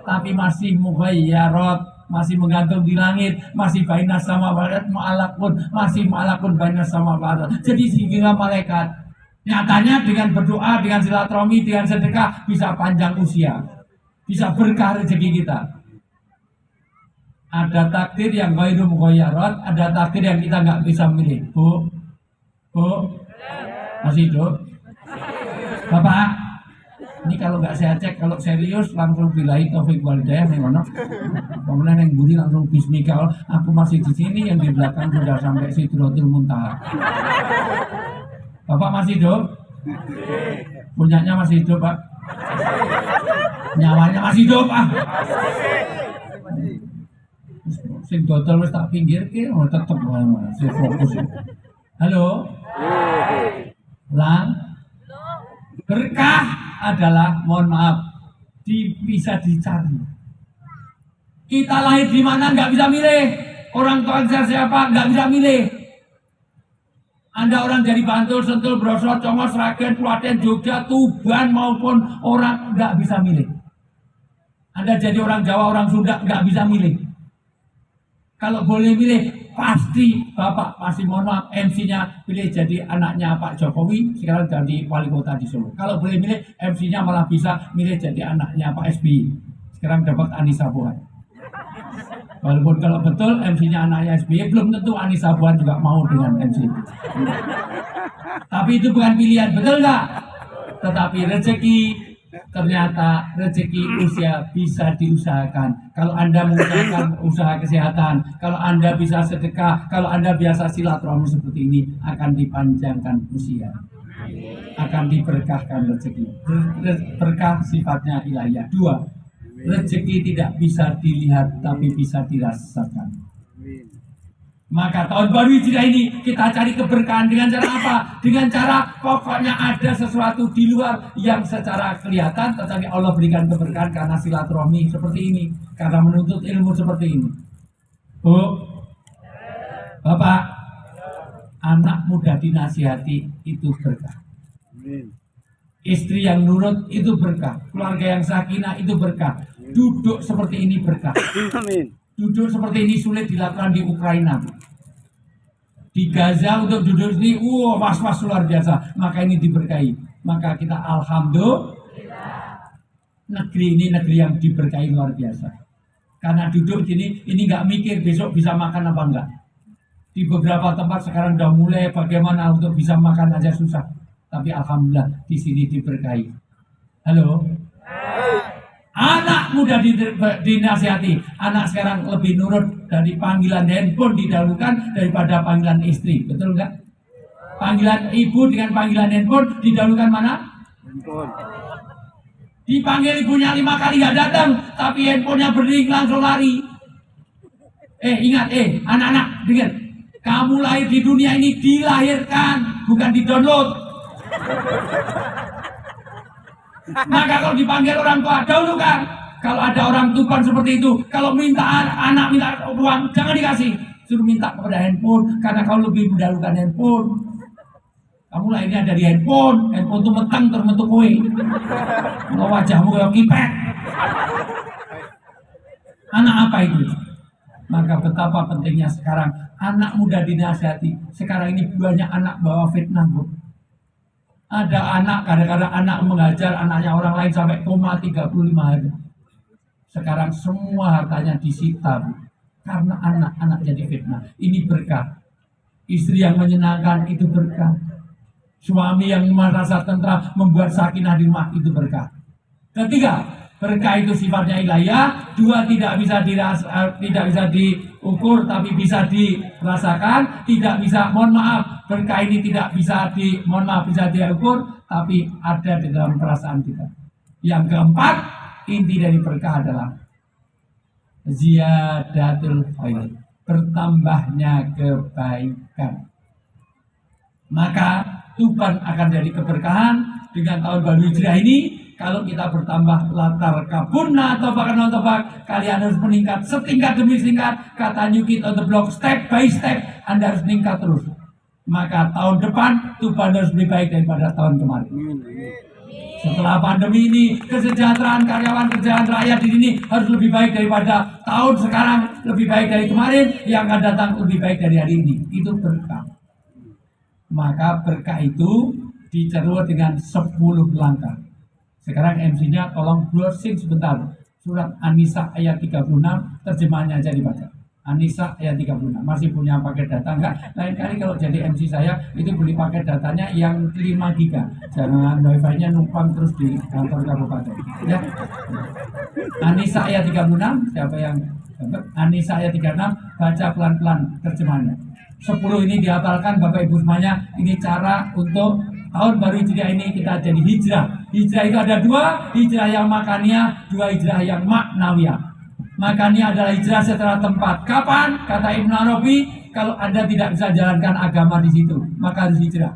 Tapi masih mughayyarat, masih menggantung di langit, masih bainas sama barat mu'alakun, masih mu'alakun bainas sama barat. Jadi sehingga malaikat nyatanya dengan berdoa, dengan silaturahmi, dengan sedekah bisa panjang usia, bisa berkah rezeki kita. Ada takdir yang ghairu mughayyarat, ada takdir yang kita nggak bisa milih. Bu, masih hidup? Bapak, ini kalau nggak saya cek, kalau serius langsung bilahi taufik walhidayah nih mana? Kemudian yang buri langsung bismika. Aku masih di sini, yang di belakang sudah sampai Sidratul Muntaha. Bapak masih hidup? Punyanya masih hidup, Pak? Nyawanya masih hidup, Pak? Sing dodol wis tak pinggirke, tetep masih fokus. Halo? Lang? Berkah adalah, mohon maaf, bisa dicari. Kita lahir di mana nggak bisa milih. Orang tua siapa nggak bisa milih. Anda orang dari Bantul, Sentul, Brosot, Congos, Sragen, Klaten, Jogja, Tuban maupun orang nggak bisa milih. Anda jadi orang Jawa, orang Sunda nggak bisa milih. Kalau boleh milih, pasti Bapak pasti mohon maaf MC-nya pilih jadi anaknya Pak Jokowi, sekarang jadi wali kota di Solo. Kalau boleh milih, MC-nya malah bisa milih jadi anaknya Pak SBY, sekarang dapat Anissa Pohan. Walaupun kalau betul MC-nya anaknya SBY, belum tentu Anissa Pohan juga mau dengan MC. Tapi itu bukan pilihan, betul nggak? Tetapi rezeki, ternyata rezeki usia bisa diusahakan. Kalau Anda mengusahakan usaha kesehatan, kalau Anda bisa sedekah, kalau Anda biasa silaturahmi seperti ini, akan dipanjangkan usia, akan diberkahkan rezeki. Berkah sifatnya ilahiyah. Dua, rezeki tidak bisa dilihat tapi bisa dirasakan. Maka tahun baru Hijriah ini kita cari keberkahan dengan cara apa? Dengan cara pokoknya ada sesuatu di luar yang secara kelihatan, tetapi Allah berikan keberkahan karena silaturahmi seperti ini, karena menuntut ilmu seperti ini. Bu, Bapak, anak muda dinasihati itu berkah. Istri yang nurut itu berkah. Keluarga yang sakinah itu berkah. Duduk seperti ini berkah. Duduk seperti ini sulit dilakukan di Ukraina. Di Gaza untuk duduk ini, was-was luar biasa. Maka ini diberkahi. Maka kita alhamdulillah, negeri ini negeri yang diberkahi luar biasa. Karena duduk sini, ini nggak mikir besok bisa makan apa enggak. Di beberapa tempat sekarang udah mulai bagaimana untuk bisa makan aja susah. Tapi alhamdulillah di sini diberkahi. Halo. Anak muda dinasihati. Anak sekarang lebih nurut, dari panggilan handphone didahulukan daripada panggilan istri. Betul enggak? Panggilan ibu dengan panggilan handphone didahulukan mana? Handphone. Dipanggil ibunya 5 kali nggak datang, tapi handphonenya berding langsung lari. Ingat, anak-anak dengar. Kamu lahir di dunia ini dilahirkan, bukan didownload. Maka kalau dipanggil orang tua, dahulukan. Kalau ada orang Tuban seperti itu, kalau minta anak minta uang, jangan dikasih. Suruh minta kepada handphone, karena kau lebih mendahulukan handphone. Kamu lahirnya dari handphone itu metang terbentuk kue. Kalau wajahmu kayak kipet. Anak apa itu? Maka betapa pentingnya sekarang anak muda dinasihati. Sekarang ini banyak anak bawa fitnah, Bu. Ada anak, kadang-kadang anak mengajar anaknya orang lain sampai koma 35 hari. Sekarang semua hartanya disita, Bu. Karena anak-anak jadi fitnah. Ini berkah. Istri yang menyenangkan itu berkah. Suami yang merasa tentram membuat sakinah di rumah, itu berkah. Ketiga, berkah itu sifatnya ilahiyah. Dua, tidak bisa diukur tapi bisa dirasakan. Tidak bisa, mohon maaf, berkah ini tidak bisa bisa diukur tapi ada di dalam perasaan kita. Yang keempat, inti dari berkah adalah ziyadatul khair, bertambahnya kebaikan. Maka Tuban akan jadi keberkahan dengan tahun baru Hijriah ini. Kalau kita bertambah latar kabunna atau bahkan kalian harus meningkat setingkat demi setingkat. Kata New Kid on the Block, step by step Anda harus meningkat terus. Maka tahun depan Tuban harus lebih baik daripada tahun kemarin. Setelah pandemi ini, kesejahteraan karyawan, kesejahteraan rakyat di sini harus lebih baik daripada tahun sekarang, lebih baik dari kemarin, yang akan datang lebih baik dari hari ini. Itu berkah. Maka berkah itu dicerut dengan 10 langkah. Sekarang MC-nya tolong browsing sebentar surat An-Nisa ayat 36, terjemahannya aja dibaca. An-Nisa ayat 36. Masih punya paket data enggak? Lain kali kalau jadi MC saya itu beli paket datanya yang 5 giga. Jangan wifi-nya numpang terus di kantor kabupaten. Ya. An-Nisa ayat 36, siapa yang dapat? An-Nisa ayat 36, baca pelan-pelan terjemahannya. 10 ini dihafalkan Bapak Ibu semuanya. Ini cara untuk tahun baru Hijriah ini kita jadi hijrah. Hijrah itu ada 2, hijrah yang makaniah, 2 hijrah yang maknawiyah. Makaniah adalah hijrah setelah tempat. Kapan? Kata Ibnu Arabi, kalau Anda tidak bisa jalankan agama di situ, maka harus hijrah.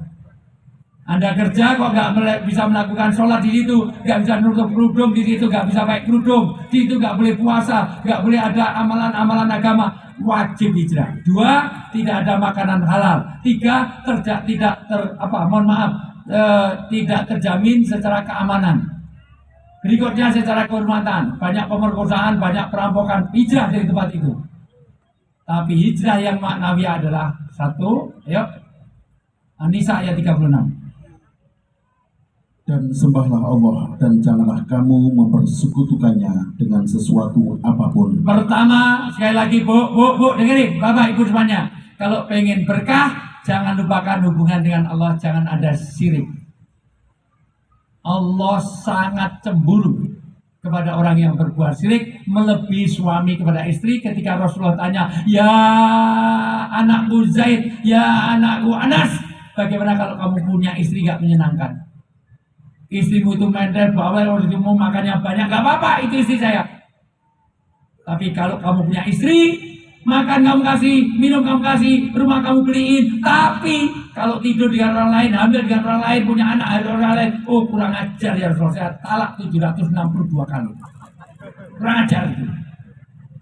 Anda kerja kok nggak bisa melakukan sholat di situ, nggak bisa nutup kerudung di situ, nggak bisa pakai kerudung di situ, nggak boleh puasa, nggak boleh ada amalan-amalan agama, wajib hijrah. 2, tidak ada makanan halal. 3, tidak terjamin secara keamanan. Berikutnya secara kehormatan, banyak pemerkosaan, banyak perampokan, hijrah dari tempat itu. Tapi hijrah yang maknawiyah adalah 1, ayo, An-Nisa ayat 36. Dan sembahlah Allah dan janganlah kamu mempersekutukannya dengan sesuatu apapun. Pertama, sekali lagi bu, dengerin Bapak Ibu semuanya. Kalau pengen berkah, jangan lupakan hubungan dengan Allah, jangan ada syirik. Allah sangat cemburu kepada orang yang berbuat syirik, melebihi suami kepada istri. Ketika Rasulullah tanya, ya anakku Zaid, ya anakku Anas, bagaimana kalau kamu punya istri gak menyenangkan? Istrimu itu mendel, bawel, istrimu makannya banyak, gak apa-apa, itu istri saya. Tapi kalau kamu punya istri, makan kamu kasih, minum kamu kasih, rumah kamu beliin. Tapi kalau tidur dengan orang lain, hamil dengan orang lain, punya anak dengan orang lain, oh kurang ajar ya Rasulullah, saya talak 762 kali. Kurang ajar itu.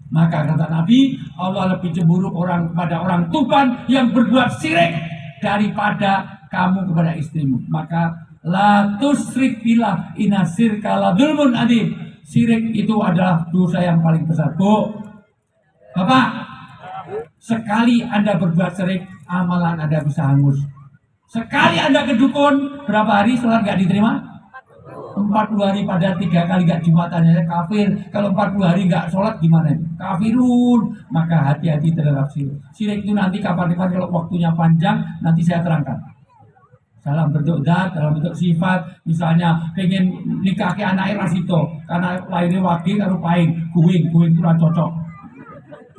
Maka kata Nabi, Allah lebih cemburu kepada orang Tuban yang berbuat syirik daripada kamu kepada istrimu. Maka la tusrik billah inna syirka la dzulmun adzim. Syirik itu adalah dosa yang paling besar. Bu, Bapak, sekali Anda berbuat syirik, amalan Anda bisa hangus. Sekali Anda ke dukun, berapa hari sholat gak diterima? 40 hari pada 3 kali gak jumatannya, kafir. Kalau 40 hari gak sholat gimana? Kafirun. Maka hati-hati terhadap syirik. Syirik itu nanti kapan-kapan kalau waktunya panjang, nanti saya terangkan. Dalam bentuk zat, dalam bentuk sifat. Misalnya pengen nikah ke anak rasito, karena lahirnya wagi karo paing, guing kurang cocok.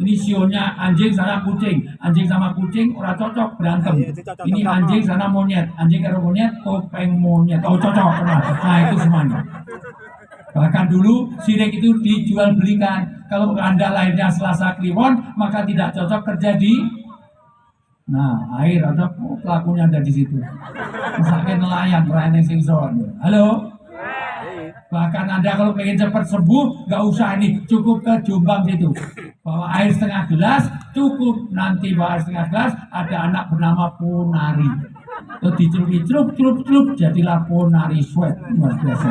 Ini sionya anjing sana kucing, anjing sama kucing ora cocok, berantem. Ini anjing sana monyet, anjing karo monyet, topeng monyet, oh cocok. Nah itu semuanya. Bahkan dulu syirik itu dijual belikan. Kalau Anda lahirnya Selasa Kliwon, maka tidak cocok kerja di air, ada pelakunya ada di situ. Misalnya nelayan yang singson. Halo. Bahkan Anda kalau pengen cepat sembuh, nggak usah ini, cukup ke Jombang situ. Bawa air setengah gelas, cukup. Nanti bawa air setengah gelas, ada anak bernama Ponari. Terus dicelup, jadilah Ponari sweat. Luar biasa.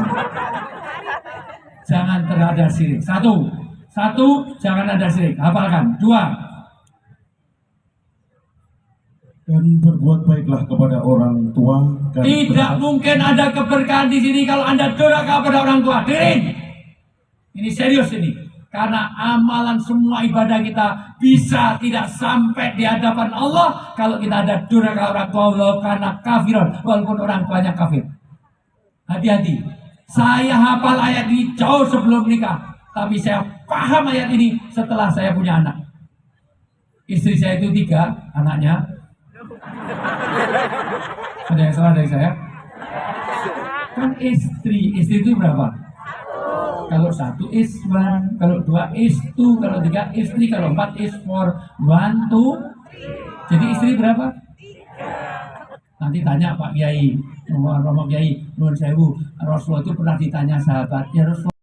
Jangan terhadap syirik. Satu, jangan ada syirik. Hafalkan. 2, dan berbuat baiklah kepada orang tua. Tidak mungkin ada keberkahan di sini kalau Anda durhaka kepada orang tua. Dirin. Ini serius ini. Karena amalan semua ibadah kita bisa tidak sampai di hadapan Allah kalau kita ada durhaka orang tua, walau karena kafiron, walaupun orang tuanya kafir. Hati-hati. Saya hafal ayat ini jauh sebelum nikah, tapi saya paham ayat ini setelah saya punya anak. Istri saya itu 3 anaknya. Ada yang salah dari saya? Kan istri itu berapa? Kalau 1 is 1, kalau 2 is 2, kalau 3 is 3, kalau 4 is 4, 1, 2. Jadi istri berapa? Nanti tanya Pak Kiai, Romo Kiai, Nuwun Sewu, Rasulullah itu pernah ditanya sahabatnya, Rasulullah